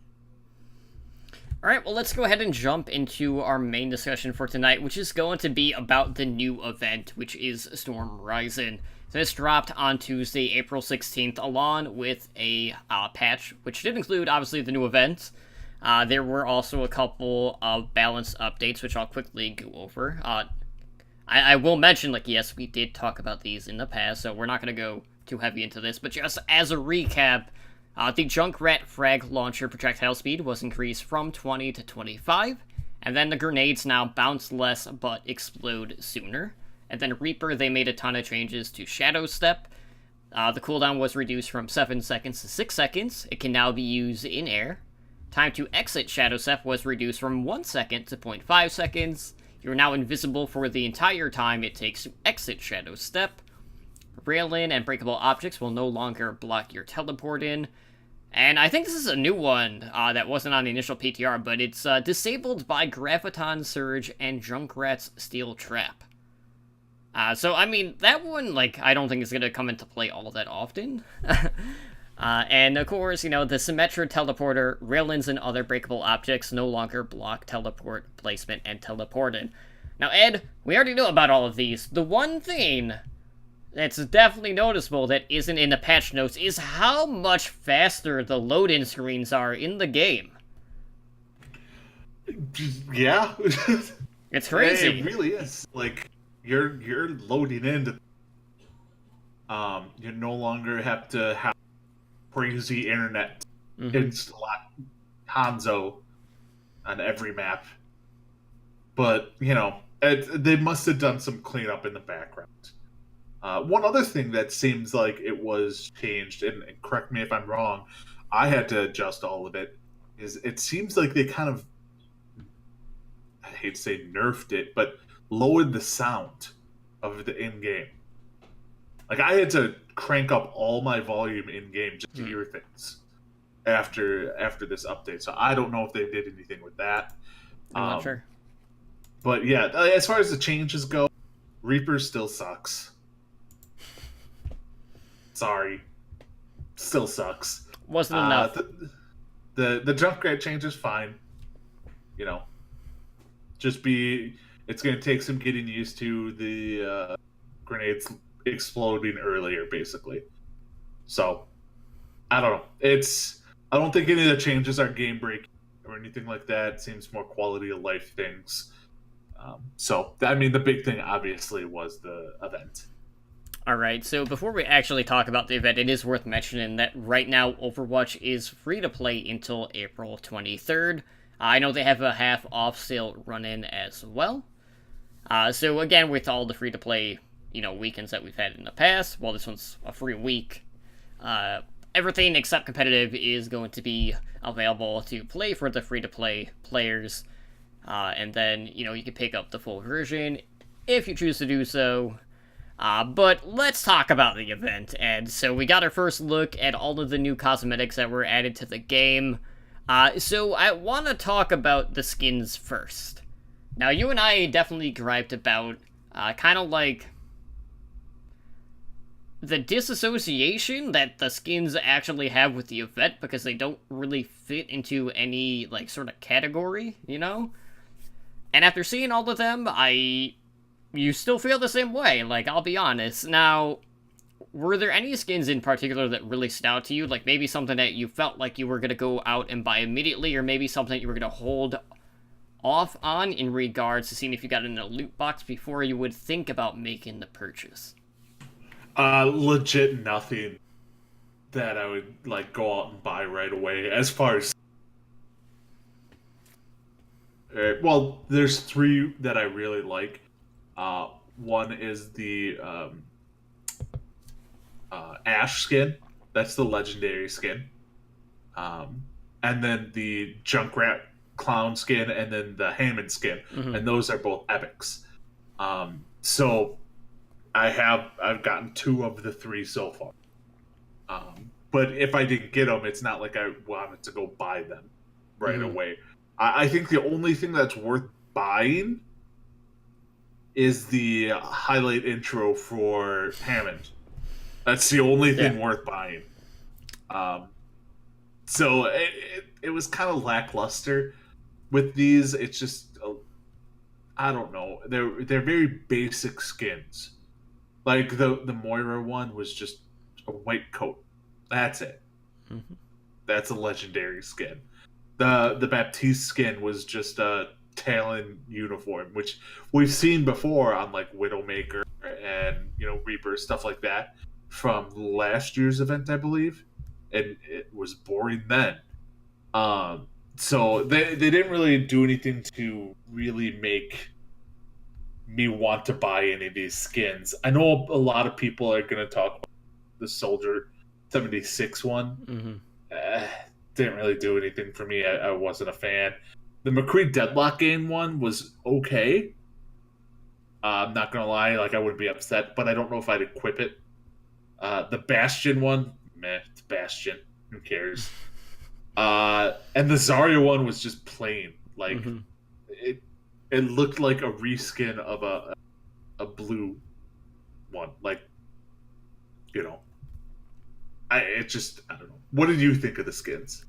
All right, well, let's go ahead and jump into our main discussion for tonight, which is going to be about the new event, which is Storm Rising. So this dropped on Tuesday, April 16th, along with a patch, which did include, obviously, the new event. There were also a couple of balance updates, which I'll quickly go over. I will mention, yes, we did talk about these in the past, so we're not going to go too heavy into this, but just as a recap, the Junkrat frag launcher projectile speed was increased from 20 to 25, and then the grenades now bounce less but explode sooner. And then Reaper, they made a ton of changes to Shadow Step. The cooldown was reduced from 7 seconds to 6 seconds. It can now be used in air. Time to exit Shadow Step was reduced from 1 second to 0.5 seconds. You're now invisible for the entire time it takes to exit Shadow Step. Rail-in and breakable objects will no longer block your teleport in. And I think this is a new one that wasn't on the initial PTR, but it's disabled by Graviton Surge and Junkrat's Steel Trap. So, I mean, that one, I don't think is going to come into play all that often. And, of course, the Symmetra Teleporter, Rail-ins, and other breakable objects no longer block teleport placement and teleporting. Now, Ed, we already know about all of these. The one thing that's definitely noticeable that isn't in the patch notes is how much faster the load-in screens are in the game. Yeah. It's crazy. It really is. You're loading into you no longer have to have crazy internet. It's a lot Hanzo on every map. But, they must have done some cleanup in the background. One other thing that seems like it was changed, and correct me if I'm wrong, I had to adjust all of it, is it seems like they kind of, I hate to say nerfed it, but lowered the sound of the in-game. I had to crank up all my volume in-game just to hear things after this update. So I don't know if they did anything with that. I'm not sure. But yeah, as far as the changes go, Reaper still sucks. Sorry. Still sucks. Wasn't enough. The Junkrat change is fine. It's going to take some getting used to the grenades exploding earlier, basically. So, I don't know. I don't think any of the changes are game breaking or anything like that. It seems more quality of life things. The big thing obviously was the event. Alright, so before we actually talk about the event, it is worth mentioning that right now Overwatch is free to play until April 23rd. I know they have a half-off sale running as well. So again, with all the free-to-play, weekends that we've had in the past, well, this one's a free week, everything except competitive is going to be available to play for the free-to-play players. And then, you can pick up the full version if you choose to do so. But let's talk about the event, and so we got our first look at all of the new cosmetics that were added to the game. So I want to talk about the skins first. Now, you and I definitely griped about, the disassociation that the skins actually have with the event, because they don't really fit into any, sort of category, And after seeing all of them, you still feel the same way, I'll be honest. Now, were there any skins in particular that really stood out to you? Maybe something that you felt like you were going to go out and buy immediately, or maybe something you were going to hold off on in regards to seeing if you got in a loot box before you would think about making the purchase? Legit nothing that I would like go out and buy right away. As far as well, there's three that I really like. One is the Ash skin. That's the legendary skin. And then the Junkrat clown skin, and then the Hammond skin, and those are both epics. So I've gotten two of the three so far. But if I didn't get them, it's not like I wanted to go buy them right away. I think the only thing that's worth buying is the highlight intro for Hammond. That's the only thing worth buying. So it was kind of lackluster with these. It's just I don't know. They're very basic skins. Like the Moira one was just a white coat. That's it. That's a legendary skin. The Baptiste skin was just a Talon uniform, which we've seen before on like Widowmaker and Reaper, stuff like that from last year's event, I believe, and it was boring then. So they didn't really do anything to really make me want to buy any of these skins. I know a lot of people are going to talk about the Soldier 76 one. Didn't really do anything for me. I wasn't a fan. The McCree Deadlock game one was okay. I'm not gonna lie, like I wouldn't be upset, but I don't know if I'd equip it. The Bastion one, meh, it's Bastion. Who cares? And the Zarya one was just plain. Like it looked like a reskin of a blue one. Like I don't know. What did you think of the skins?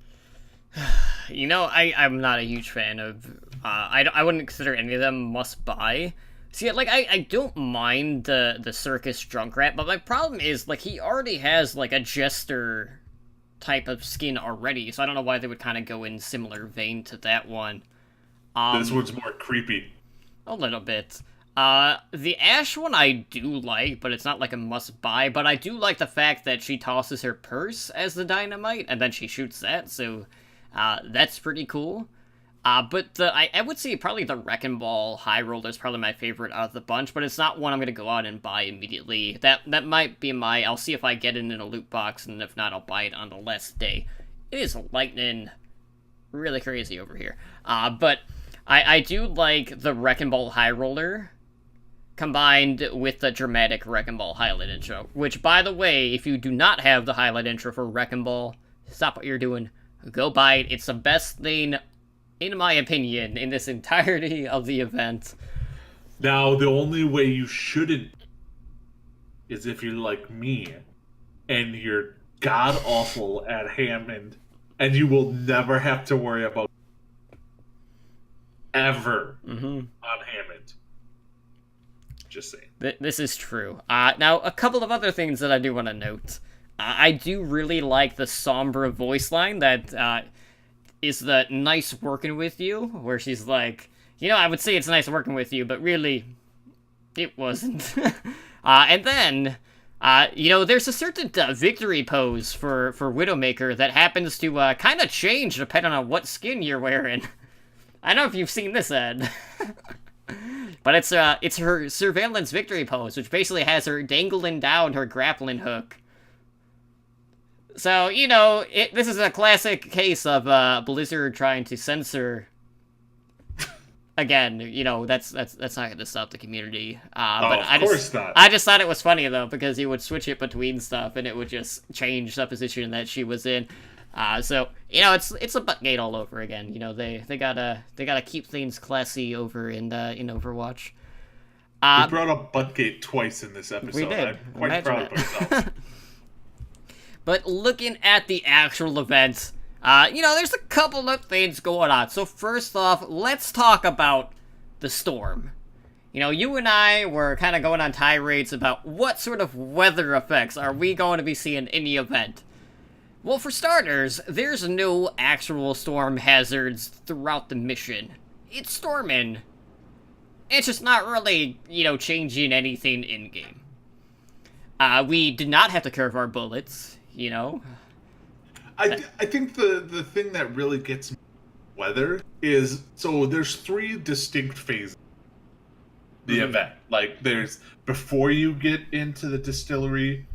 I'm not a huge fan of. I wouldn't consider any of them must buy. See, like I don't mind the Circus Junkrat, but my problem is like he already has like a Jester type of skin already, so I don't know why they would kind of go in similar vein to that one. This one's more creepy. A little bit. The Ash one I do like, but it's not like a must-buy, but I do like the fact that she tosses her purse as the dynamite, and then she shoots that, so that's pretty cool. But I would say probably the Wrecking Ball High Roller is probably my favorite out of the bunch, but it's not one I'm going to go out and buy immediately. That might be I'll see if I get it in a loot box, and if not, I'll buy it on the last day. It is lightning really crazy over here. But I do like the Wrecking Ball High Roller combined with the dramatic Wrecking Ball highlight intro, which, by the way, if you do not have the highlight intro for Wrecking Ball, stop what you're doing, go buy it. It's the best thing, in my opinion, in this entirety of the event. Now, the only way you shouldn't is if you're like me, and you're god-awful at Hammond, and you will never have to worry about ever on Hammond. Just saying. This is true. Now, a couple of other things that I do want to note. I do really like the somber voice line that is the nice working with you, where she's like, I would say it's nice working with you, but really, it wasn't. And then, there's a certain victory pose for Widowmaker that happens to kind of change depending on what skin you're wearing. I don't know if you've seen this, Ed. But it's her surveillance victory pose, which basically has her dangling down her grappling hook. So, this is a classic case of Blizzard trying to censor. Again, that's not going to stop the community. But of course not. I just thought it was funny, though, because you would switch it between stuff, and it would just change the position that she was in. So it's a Buttgate all over again. They gotta keep things classy over in Overwatch. We brought up Buttgate twice in this episode. We did. I'm quite proud of ourselves. But looking at the actual event, there's a couple of things going on. So first off, let's talk about the storm. You and I were kind of going on tirades about what sort of weather effects are we going to be seeing in the event. Well, for starters, there's no actual storm hazards throughout the mission. It's storming. It's just not really, changing anything in-game. We did not have to curve our bullets, you know? I think the thing that really gets me weather is, so there's 3 distinct phases of the event. Like, there's before you get into the distillery,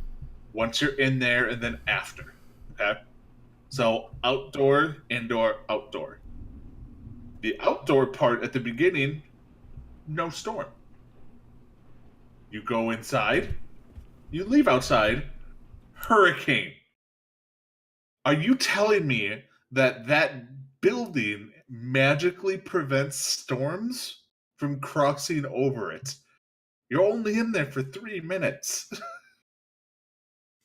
once you're in there, and then after. Okay? So outdoor, indoor, outdoor. The outdoor part at the beginning, no storm. You go inside, you leave outside, hurricane. Are you telling me that building magically prevents storms from crossing over it? You're only in there for 3 minutes.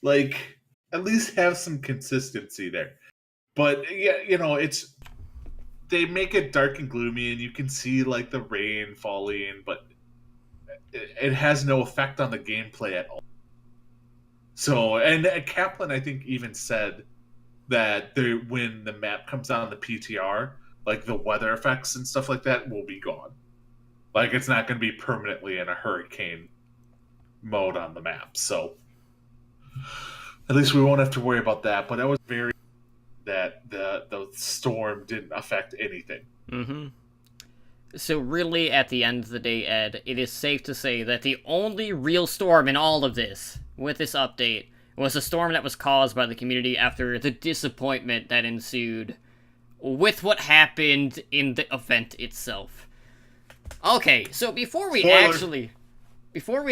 Like, at least have some consistency there. But yeah, they make it dark and gloomy, and you can see like the rain falling, but it has no effect on the gameplay at all. So, and Kaplan, I think, even said that when the map comes out on the PTR, like the weather effects and stuff like that will be gone. Like, it's not going to be permanently in a hurricane mode on the map. So, at least we won't have to worry about that. But I was very that the storm didn't affect anything. Mm-hmm. So really, at the end of the day, Ed, it is safe to say that the only real storm in all of this, with this update, was a storm that was caused by the community after the disappointment that ensued with what happened in the event itself. Okay, so before we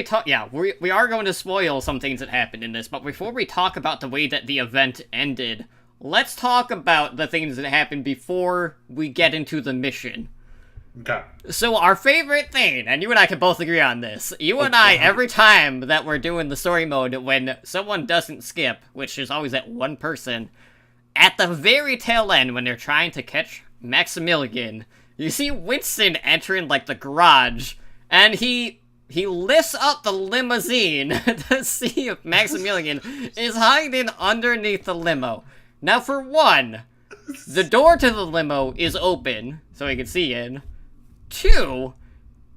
talk, yeah, we are going to spoil some things that happened in this, but before we talk about the way that the event ended, let's talk about the things that happened before we get into the mission. Okay. So our favorite thing, and you and I can both agree on this, you and I, every time that we're doing the story mode, when someone doesn't skip, which is always that one person, at the very tail end, when they're trying to catch Maximilian, you see Winston entering, like, the garage, and he lifts up the limousine to see if Maximilian is hiding underneath the limo. Now, for one, the door to the limo is open, so he can see in. 2,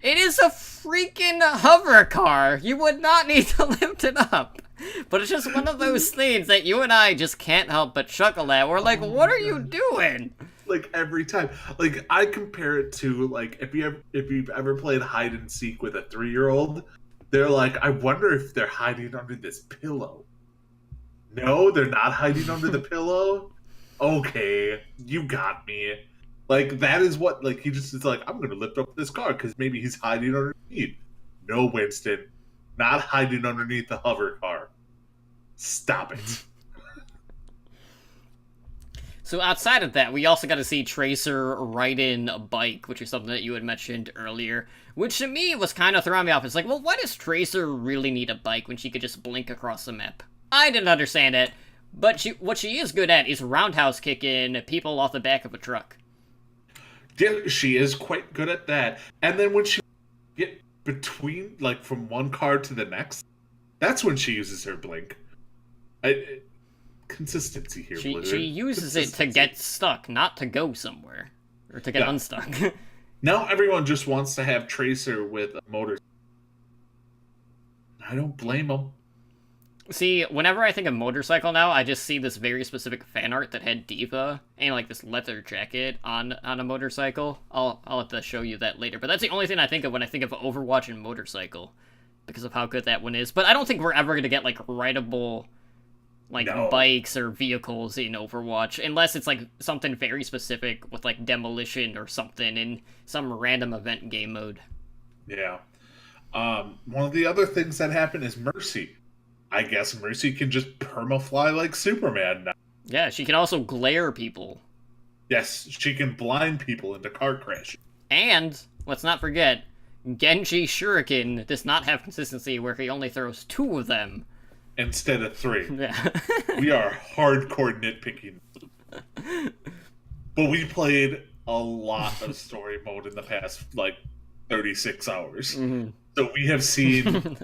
it is a freaking hover car. You would not need to lift it up. But it's just one of those things that you and I just can't help but chuckle at. We're like, what are you doing? Like, every time. Like, I compare it to, like, if you've ever played hide and seek with a 3-year-old, they're like, I wonder if they're hiding under this pillow. No, they're not hiding under the pillow? Okay, you got me. Like, that is what, like, he just is like, I'm going to lift up this car because maybe he's hiding underneath. No, Winston. Not hiding underneath the hover car. Stop it. So outside of that, we also got to see Tracer ride in a bike, which is something that you had mentioned earlier, which to me was kind of throwing me off. It's like, well, why does Tracer really need a bike when she could just blink across the map? I didn't understand it, but what she is good at is roundhouse kicking people off the back of a truck. Yeah, she is quite good at that. And then when she get between, like, from one car to the next, that's when she uses her blink. Consistency here, Blizzard. She uses it to get stuck, not to go somewhere. Or to get unstuck. Now everyone just wants to have Tracer with a motor. I don't blame them. See, whenever I think of motorcycle now, I just see this very specific fan art that had D.Va and, like, this leather jacket on a motorcycle. I'll have to show you that later. But that's the only thing I think of when I think of Overwatch and motorcycle, because of how good that one is. But I don't think we're ever going to get, like, rideable, like, bikes or vehicles in Overwatch, unless it's, like, something very specific with, like, demolition or something in some random event game mode. Yeah. One of the other things that happened is Mercy. I guess Mercy can just permafly like Superman now. Yeah, she can also glare people. Yes, she can blind people into car crashes. And, let's not forget, Genji Shuriken does not have consistency where he only throws 2 of them. Instead of 3. Yeah. We are hardcore nitpicking. But we played a lot of story mode in the past, like, 36 hours. Mm-hmm. So we have seen...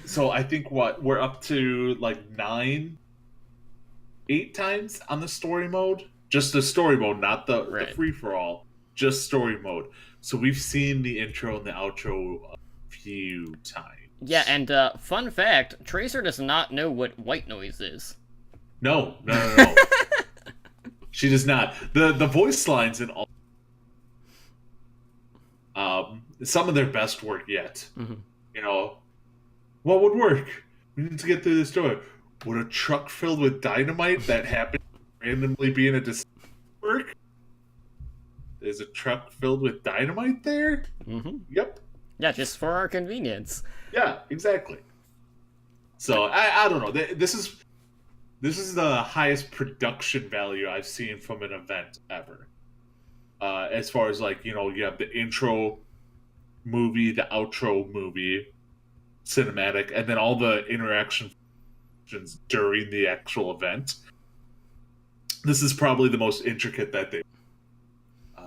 So I think we're up to like 8 times on the story mode. Just the story mode, not the free for all. Just story mode. So we've seen the intro and the outro a few times. Yeah, and fun fact: Tracer does not know what white noise is. No, no, no, no. She does not. The voice lines in all some of their best work yet. Mhm. You know, what would work? We need to get through this door. Would a truck filled with dynamite that happened to randomly be in a work? Is a truck filled with dynamite there? Mm-hmm. Yep. Yeah, just for our convenience. Yeah, exactly. So I don't know. This is the highest production value I've seen from an event ever. As far as like you have the intro movie, the outro movie, cinematic, and then all the interactions during the actual event. This is probably the most intricate that they.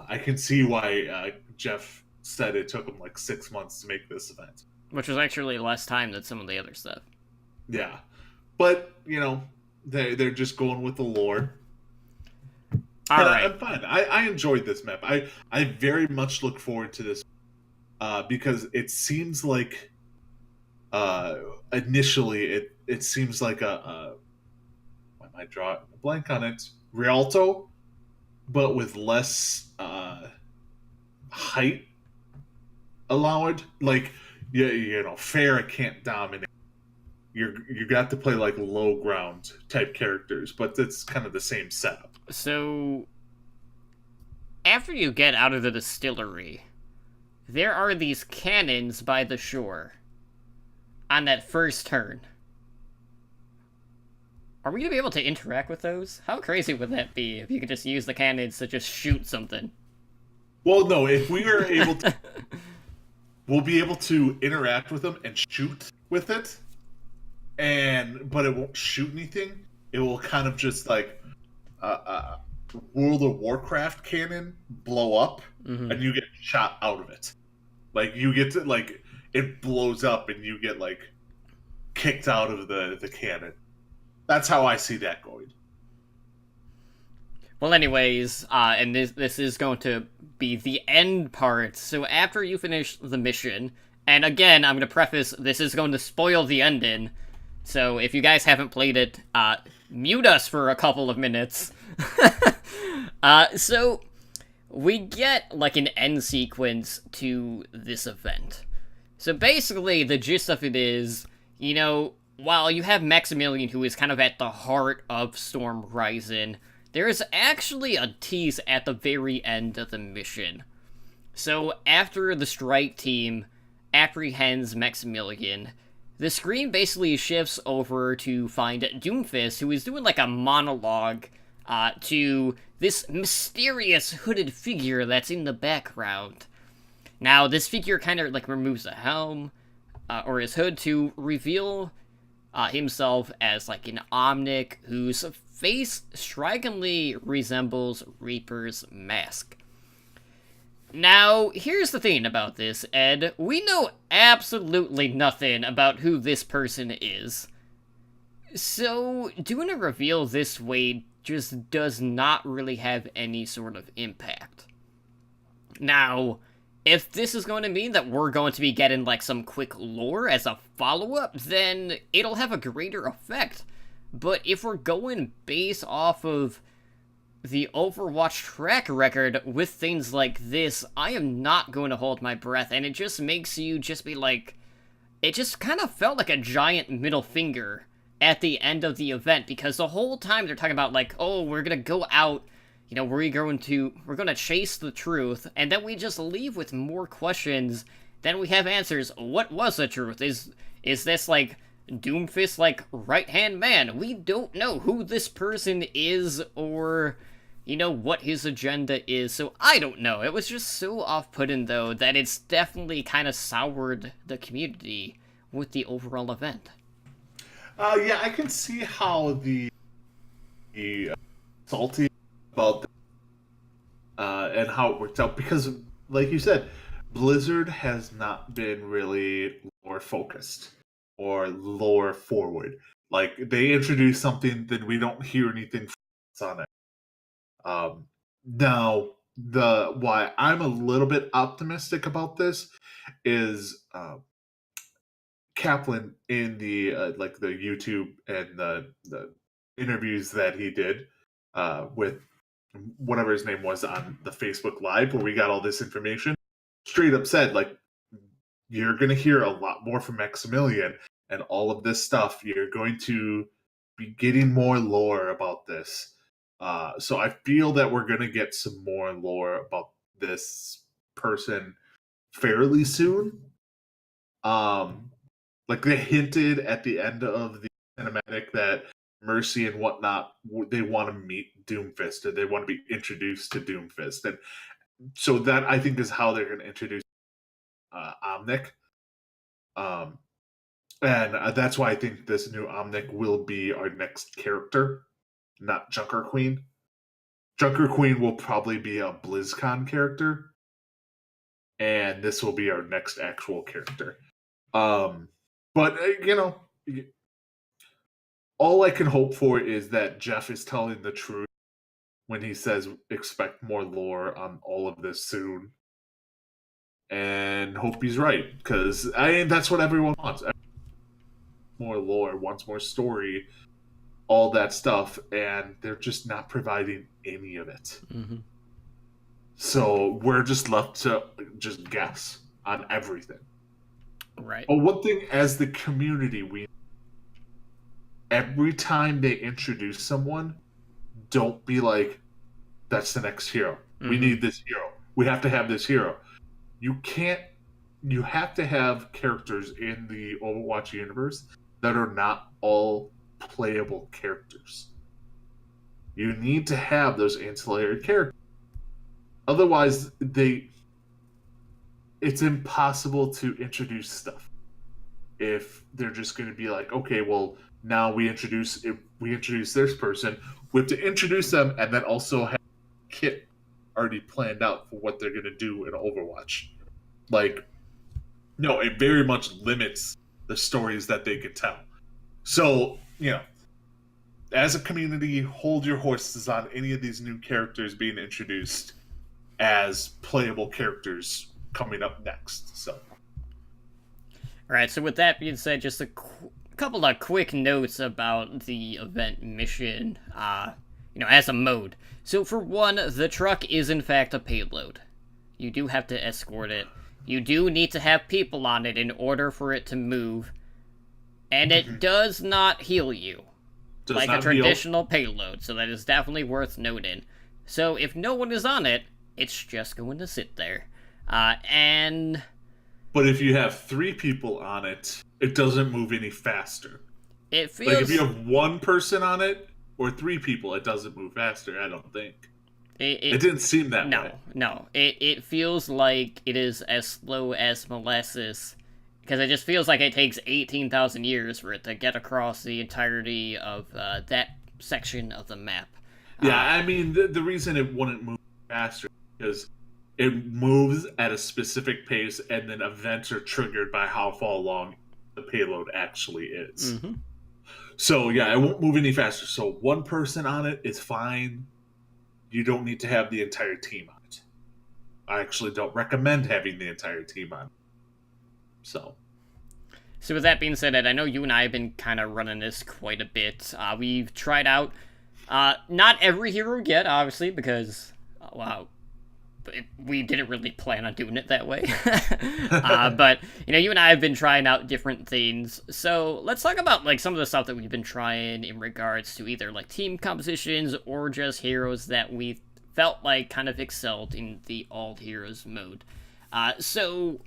I can see why Jeff said it took him like 6 months to make this event. Which was actually less time than some of the other stuff. Yeah, but they're just going with the lore. All And right. I'm fine. I enjoyed this map. I very much look forward to this because it seems like initially it seems like why am I drawing a blank on it? Rialto, but with less height allowed. Like Farah can't dominate. You got to play like low ground type characters, but it's kind of the same setup. So, after you get out of the distillery, there are these cannons by the shore on that first turn. Are we gonna be able to interact with those? How crazy would that be if you could just use the cannons to just shoot something? Well, no, if we are able to, we'll be able to interact with them and shoot with it, but it won't shoot anything. It will kind of just like World of Warcraft cannon blow up, Mm-hmm. and you get shot out of it. Like you get to like it blows up, and you get like kicked out of the cannon. That's how I see that going. Well, anyways, and this is going to be the end part. So after you finish the mission, and again, I'm going to preface this is going to spoil the ending. So if you guys haven't played it, mute us for a couple of minutes. So we get like an end sequence to this event. So basically, the gist of it is, while you have Maximilian, who is kind of at the heart of Storm Rising, there is actually a tease at the very end of the mission. So after the strike team apprehends Maximilian, the screen basically shifts over to find Doomfist, who is doing like a monologue to this mysterious hooded figure that's in the background. Now, this figure kind of like removes the helm or his hood to reveal himself as like an Omnic whose face strikingly resembles Reaper's mask. Now, here's the thing about this, Ed. We know absolutely nothing about who this person is. So, doing a reveal this way just does not really have any sort of impact. Now, if this is going to mean that we're going to be getting like some quick lore as a follow-up, then it'll have a greater effect. But if we're going based off of the Overwatch track record with things like this, I am not going to hold my breath, and it just makes you just be like, it just kind of felt like a giant middle finger at the end of the event, because the whole time they're talking about like, oh, we're gonna go out, we're going to chase the truth, and then we just leave with more questions than we have answers. What was the truth? Is this like Doomfist like right-hand man? We don't know who this person is or what his agenda is, so I don't know. It was just so off-putting though that it's definitely kind of soured the community with the overall event. Yeah, I can see how the salty about and how it worked out because, like you said, Blizzard has not been really lore focused or lore forward. Like they introduce something, then we don't hear anything on it. Now, the why I'm a little bit optimistic about this is Kaplan in the like the YouTube and the interviews that he did with whatever his name was on the Facebook Live where we got all this information, straight up said like you're gonna hear a lot more from Maximilian and all of this stuff. You're going to be getting more lore about this. So I feel that we're gonna get some more lore about this person fairly soon. Like they hinted at the end of the cinematic that Mercy and whatnot, they want to meet Doomfist and they want to be introduced to Doomfist, and so that I think is how they're going to introduce Omnic. And that's why I think this new Omnic will be our next character, not Junker Queen. Junker Queen will probably be a BlizzCon character, and this will be our next actual character. But you know, all I can hope for is that Jeff is telling the truth when he says expect more lore on all of this soon, and hope he's right, because that's what everyone wants. More lore, wants more story, all that stuff, and they're just not providing any of it. Mm-hmm. So we're just left to just guess on everything. Right. But one thing as the community, every time they introduce someone, don't be like, that's the next hero. We need this hero. We have to have this hero. You have to have characters in the Overwatch universe that are not all playable characters. You need to have those ancillary characters. Otherwise, it's impossible to introduce stuff if they're just going to be like, okay, well, now we introduce this person, we have to introduce them and then also have a kit already planned out for what they're going to do in Overwatch. Like, no, it very much limits the stories that they could tell. So, you know, as a community, hold your horses on any of these new characters being introduced as playable characters coming up next. So, all right, so with that being said, just a couple of quick notes about the event mission, as a mode. So for one, the truck is in fact a payload. You do have to escort it. You do need to have people on it in order for it to move. And it does not heal you. Like a traditional payload, so that is definitely worth noting. So if no one is on it, it's just going to sit there. But if you have 3 people on it, it doesn't move any faster. It feels like if you have 1 person on it or 3 people, it doesn't move faster. I don't think. It didn't seem that way. No. It feels like it is as slow as molasses, because it just feels like it takes 18,000 years for it to get across the entirety of that section of the map. Yeah, I mean, the reason it wouldn't move faster is it moves at a specific pace, and then events are triggered by how far along the payload actually is. Mm-hmm. So, yeah, it won't move any faster. So 1 person on it is fine. You don't need to have the entire team on it. I actually don't recommend having the entire team on it. So with that being said, Ed, I know you and I have been kind of running this quite a bit. We've tried out not every hero yet, obviously, because we didn't really plan on doing it that way. But you and I have been trying out different things. So let's talk about like some of the stuff that we've been trying in regards to either like team compositions or just heroes that we felt like kind of excelled in the all heroes mode. So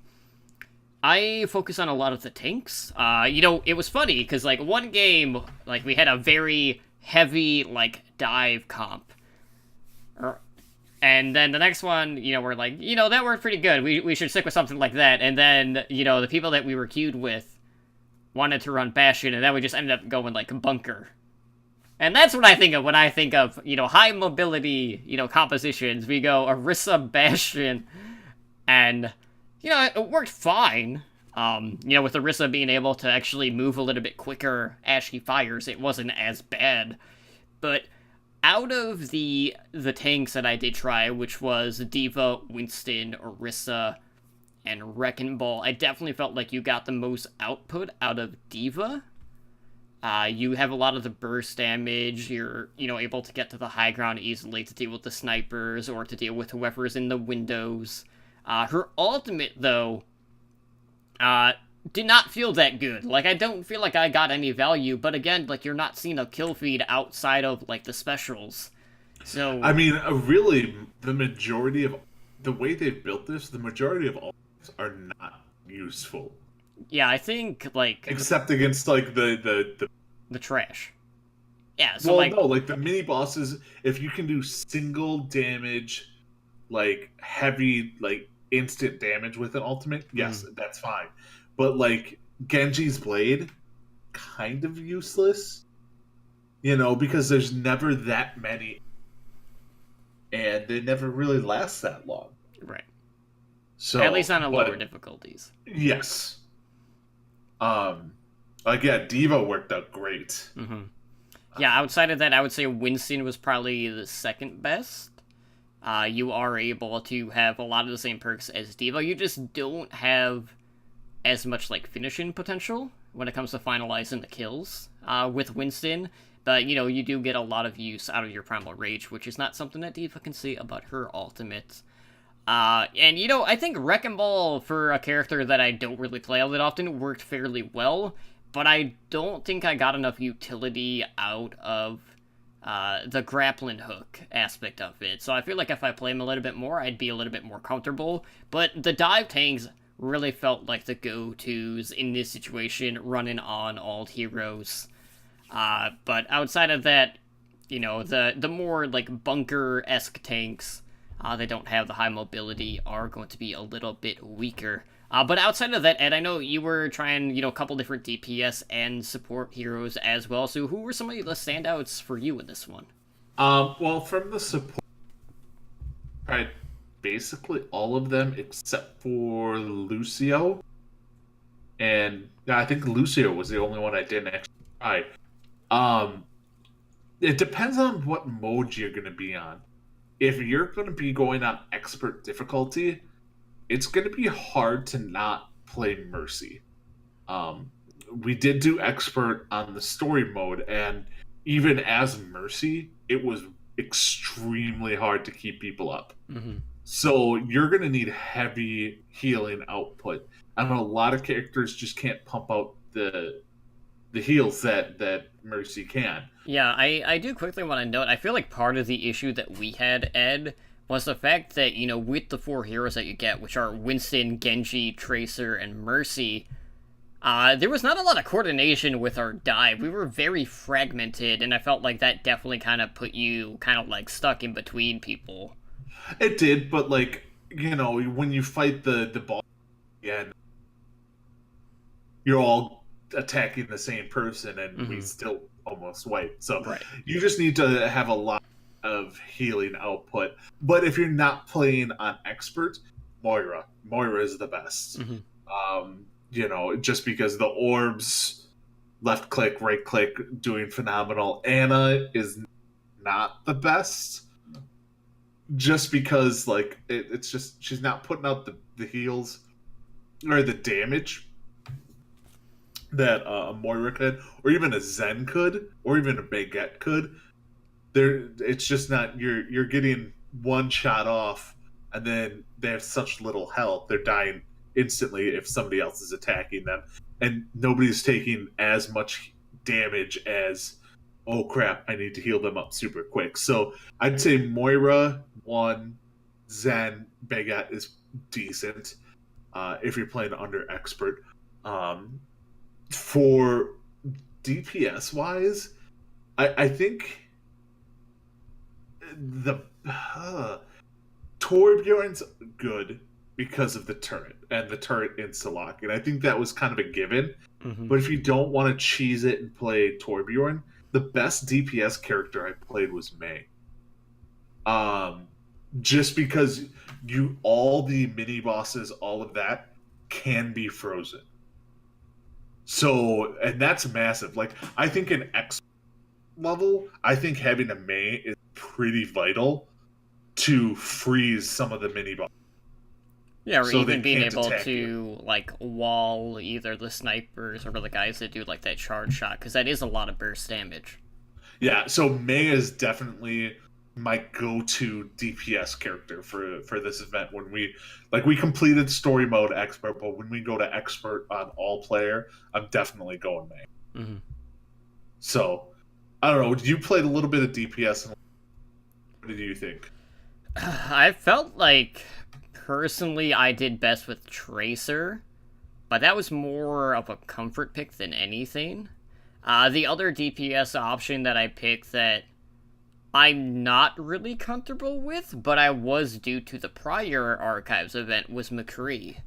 I focus on a lot of the tanks. It was funny because like one game, like we had a very heavy like dive comp, and then the next one, we're like, that worked pretty good. We should stick with something like that. And then the people that we were queued with wanted to run Bastion, and then we just ended up going like Bunker. And that's what I think of when I think of high mobility compositions. We go Orisa, Bastion, and it worked fine. With Orisa being able to actually move a little bit quicker as she fires, it wasn't as bad. But out of the tanks that I did try, which was D.Va, Winston, Orisa, and Wrecking Ball, I definitely felt like you got the most output out of D.Va. You have a lot of the burst damage. You're, able to get to the high ground easily to deal with the snipers or to deal with whoever's in the windows. Her ultimate, though, did not feel that good. Like, I don't feel like I got any value, but again, like, you're not seeing a kill feed outside of, like, the specials. So... I mean, really, the majority of... The way they've built this, the majority of all are not useful. Yeah, I think, like... Except against, like, the trash. Yeah, so, no, like, the mini-bosses, if you can do single damage, like, heavy, like, instant damage with an ultimate, yes, that's fine. But, like, Genji's Blade, kind of useless. Because there's never that many. And they never really last that long. Right. So, at least on a lower difficulties. Yes. Again, D.Va worked out great. Mm-hmm. Yeah, outside of that, I would say Winston was probably the second best. You are able to have a lot of the same perks as D.Va. You just don't have as much, like, finishing potential when it comes to finalizing the kills with Winston. But, you do get a lot of use out of your Primal Rage, which is not something that D.Va can say about her ultimate. And, I think Wrecking Ball, for a character that I don't really play all that often, worked fairly well. But I don't think I got enough utility out of the grappling hook aspect of it. So I feel like if I play him a little bit more, I'd be a little bit more comfortable. But the dive tanks really felt like the go-tos in this situation, running on all heroes. But outside of that, the more, like, bunker-esque tanks, they don't have the high mobility, are going to be a little bit weaker. But outside of that, Ed, I know you were trying, a couple different DPS and support heroes as well. So who were some of the standouts for you in this one? Well, from the support, tried basically all of them except for Lucio. And I think Lucio was the only one I didn't actually try. It depends on what mode you're going to be on. If you're going to be going on expert difficulty, it's going to be hard to not play Mercy. We did do expert on the story mode, and even as Mercy, it was extremely hard to keep people up. Mm-hmm. So you're going to need heavy healing output. And a lot of characters just can't pump out the heals that Mercy can. Yeah, I do quickly want to note, I feel like part of the issue that we had, Ed, was the fact that, with the 4 heroes that you get, which are Winston, Genji, Tracer, and Mercy, there was not a lot of coordination with our dive. We were very fragmented, and I felt like that definitely kind of put you like stuck in between people. It did, but like, when you fight the boss again, you're all attacking the same person, and we still almost wiped. So you just need to have a lot of healing output. But if you're not playing on expert, Moira is the best. Just because the orbs, left click, right click, doing phenomenal. Ana is not the best, just because like it's just she's not putting out the heals or the damage that a Moira could, or even a Zen could, or even a Baguette could. It's just not, you're getting one shot off, and then they have such little health, they're dying instantly if somebody else is attacking them, and nobody's taking as much damage as, oh crap, I need to heal them up super quick. So I'd say Moira 1, Zen, Baguette is decent if you're playing under expert. For DPS wise, I think the Torbjorn's good because of the turret and the turret insta-lock, and I think that was kind of a given. But if you don't want to cheese it and play Torbjorn, the best DPS character I played was Mei. Just because all the mini bosses, all of that can be frozen. So, and that's massive. Like, I think an X level, I think having a Mei is pretty vital to freeze some of the mini bosses. Yeah, or so even they being can't able attack to you. like wall either the snipers or the guys that do like that charge shot, because that is a lot of burst damage. Yeah, so Mei is definitely my go-to DPS character for this event. When we completed story mode expert, but when we go to expert on all player, I'm definitely going Mei. Mm-hmm. So I don't know. You played a little bit of DPS. And what did you think? I felt like personally I did best with Tracer, but that was more of a comfort pick than anything. The other DPS option that I picked that I'm not really comfortable with, but I was due to the prior Archives event, was McCree.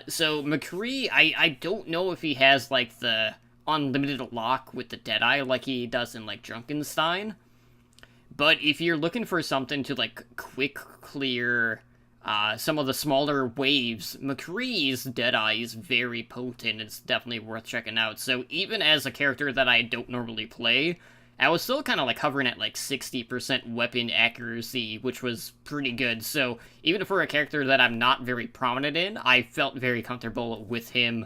So McCree, I don't know if he has like the unlimited lock with the Deadeye like he does in like Junkenstein, but if you're looking for something to like quick clear some of the smaller waves, McCree's Deadeye is very potent. It's definitely worth checking out. So even as a character that I don't normally play, I was still kind of like hovering at like 60% weapon accuracy, which was pretty good. So even for a character that I'm not very prominent in, I felt very comfortable with him.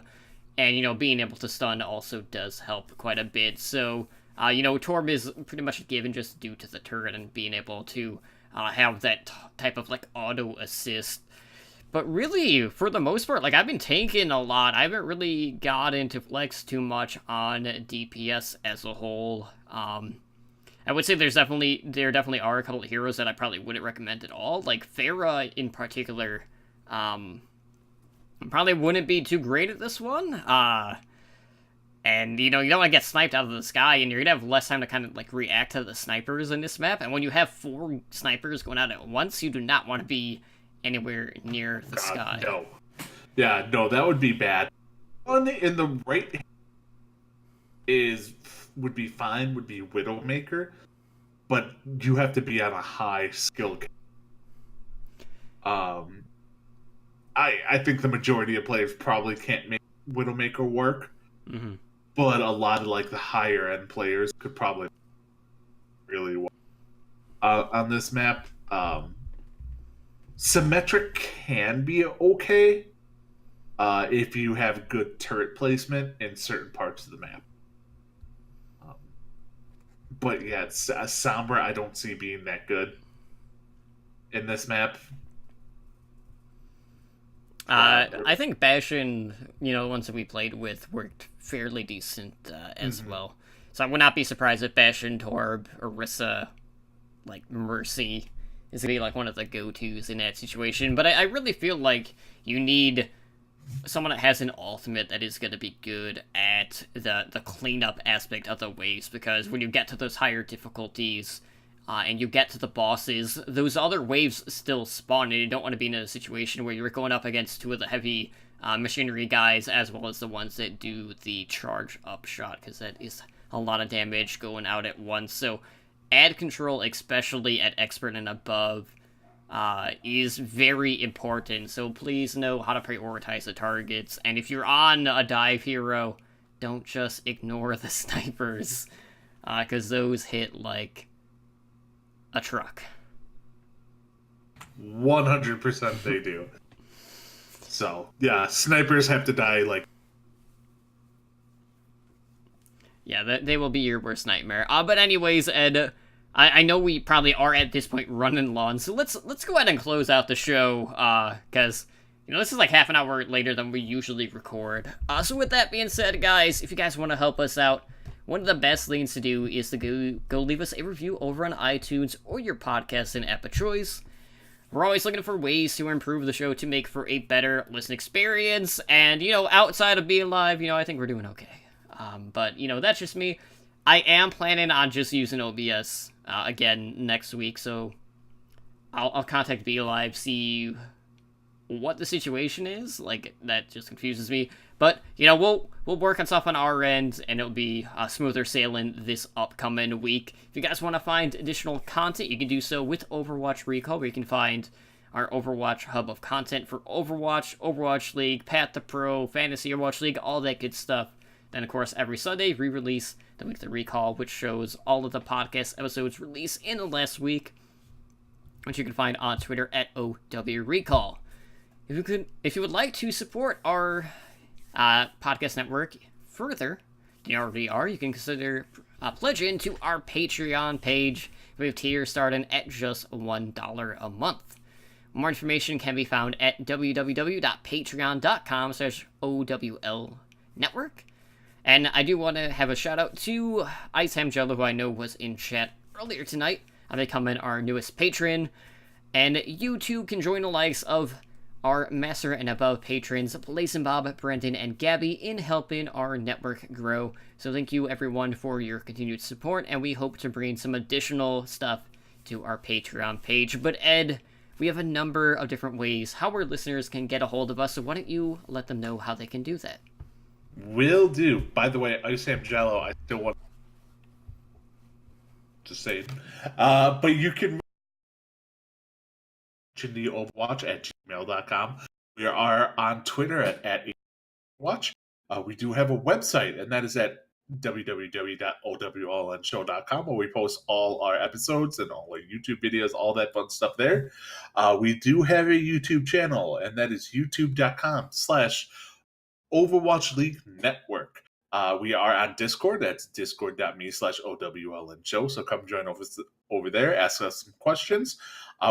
And, you know, being able to stun also does help quite a bit. So, you know, Torb is pretty much given just due to the turret and being able to have that type of like auto assist. But really, for the most part, like I've been tanking a lot. I haven't really got into flex too much on DPS as a whole. I would say there definitely are a couple of heroes that I probably wouldn't recommend at all. Like Pharah in particular, probably wouldn't be too great at this one. And, you don't want to get sniped out of the sky, and you're going to have less time to kind of, like, react to the snipers in this map. And when you have 4 snipers going out at once, you do not want to be anywhere near the sky. No. Yeah, no, that would be bad. One in the right would be fine, would be Widowmaker, but you have to be on a high skill. I think the majority of players probably can't make Widowmaker work. Mm-hmm. But a lot of like the higher end players could probably really well on this map. Symmetric can be okay if you have good turret placement in certain parts of the map. But yeah, Sombra I don't see being that good in this map. I think Bastion, you know, the ones that we played with worked fairly decent as well. So I would not be surprised if Bastion, Torb, Orisa, like Mercy is going to be like one of the go-tos in that situation. But I really feel like you need someone that has an ultimate that is going to be good at the cleanup aspect of the waves, because when you get to those higher difficulties, and you get to the bosses, those other waves still spawn, and you don't want to be in a situation where you're going up against 2 of the heavy machinery guys, as well as the ones that do the charge up shot, because that is a lot of damage going out at once. So ad control, especially at expert and above, is very important. So please know how to prioritize the targets, and if you're on a dive hero, don't just ignore the snipers, because those hit like a truck. 100% they do. So, yeah, snipers have to die, like... Yeah, they will be your worst nightmare. But anyways, Ed, I know we probably are at this point running long, so let's go ahead and close out the show, because, you know, this is like half an hour later than we usually record. So with that being said, guys, if you guys want to help us out, one of the best things to do is to go leave us a review over on iTunes or your podcasting app of choice. We're always looking for ways to improve the show to make for a better listen experience, and, you know, outside of being live, you know, I think we're doing okay. But, you know, that's just me. I am planning on just using OBS again next week, so I'll contact BeLive, see what the situation is. Like, that just confuses me. But, you know, we'll work on stuff on our end, and it'll be smoother sailing this upcoming week. If you guys want to find additional content, you can do so with Overwatch Recall, where you can find our Overwatch hub of content for Overwatch, Overwatch League, Path to Pro, Fantasy Overwatch League, all that good stuff. Then, of course, every Sunday, re-release the Week of the Recall, which shows all of the podcast episodes released in the last week, which you can find on Twitter at OW Recall. if you would like to support our podcast network further than you already are, you can consider pledging to our Patreon page. We have tiers starting at just $1 a month. More information can be found at www.patreon.com/OWL Network. And I do want to have a shout out to Ice Ham Jello, who I know was in chat earlier tonight, becoming our newest patron. And you too can join the likes of our Master and Above patrons, Blazing Bob, Brendan, and Gabby, in helping our network grow. So thank you everyone for your continued support, and we hope to bring some additional stuff to our Patreon page. But Ed, we have a number of different ways how our listeners can get a hold of us, so why don't you let them know how they can do that? Will do. By the way, Ice Ham Jello, I still want to say it. But you can the Overwatch at gmail.com. We are on Twitter at Overwatch. We do have a website, and that is at www.owlnshow.com, where we post all our episodes and all our YouTube videos, all that fun stuff there. We do have a YouTube channel, and that is youtube.com/Overwatch League Network. We are on Discord. That's discord.me/OWLNshow. So come join over there. Ask us some questions.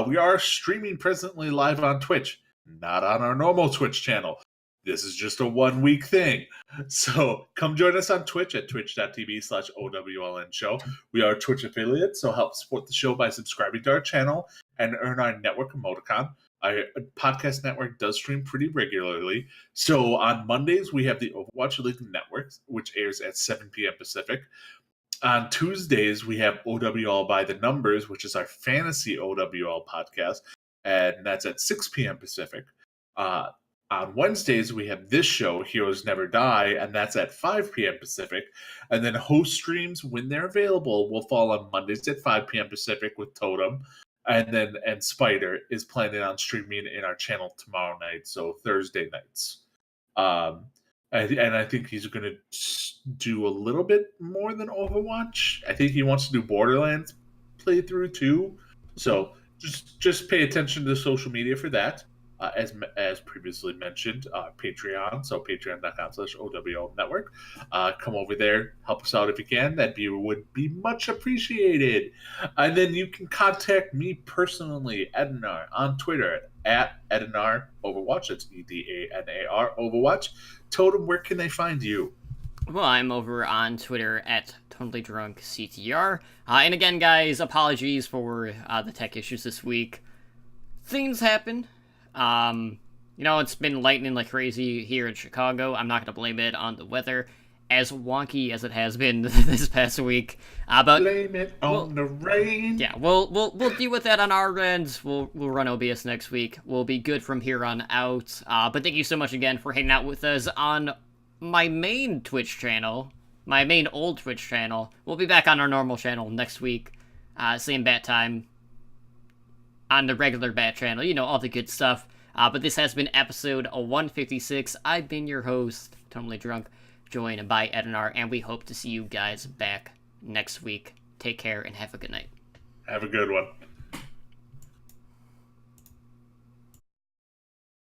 We are streaming presently live on Twitch, not on our normal Twitch channel. This is just a 1 week thing. So come join us on Twitch at twitch.tv/OWLNshow. We are a Twitch affiliate, so help support the show by subscribing to our channel and earn our network emoticon. Our podcast network does stream pretty regularly. So on Mondays, we have the Overwatch League Network, which airs at 7 p.m. Pacific. On Tuesdays, we have OWL by the Numbers, which is our fantasy OWL podcast, and that's at 6 p.m. Pacific. On Wednesdays, we have this show, Heroes Never Die, and that's at 5 p.m. Pacific. And then host streams, when they're available, will fall on Mondays at 5 p.m. Pacific with Totem. And Spider is planning on streaming in our channel tomorrow night, so Thursday nights. And I think he's going to do a little bit more than Overwatch. I think he wants to do Borderlands playthrough too. So just pay attention to the social media for that. As previously mentioned, Patreon, so patreon.com/OWL Network. Come over there, help us out if you can. Would be much appreciated. And then you can contact me personally, Edinar, on Twitter at Edinar Overwatch. That's EDANAR Overwatch. Totem, where can they find you? Well, I'm over on Twitter at TotallyDrunkCTR. And again, guys, apologies for the tech issues this week. Things happen. It's been lightning like crazy here in Chicago. I'm not going to blame it on the weather, as wonky as it has been this past week. But blame it on the rain. Yeah, we'll deal with that on our end. We'll run OBS next week. We'll be good from here on out. But thank you so much again for hanging out with us on my main Twitch channel, my main old Twitch channel. We'll be back on our normal channel next week, same bat time. On the regular Bat channel, all the good stuff. But this has been episode 156. I've been your host, Totally Drunk, joined by Edinar, and we hope to see you guys back next week. Take care and have a good night. Have a good one.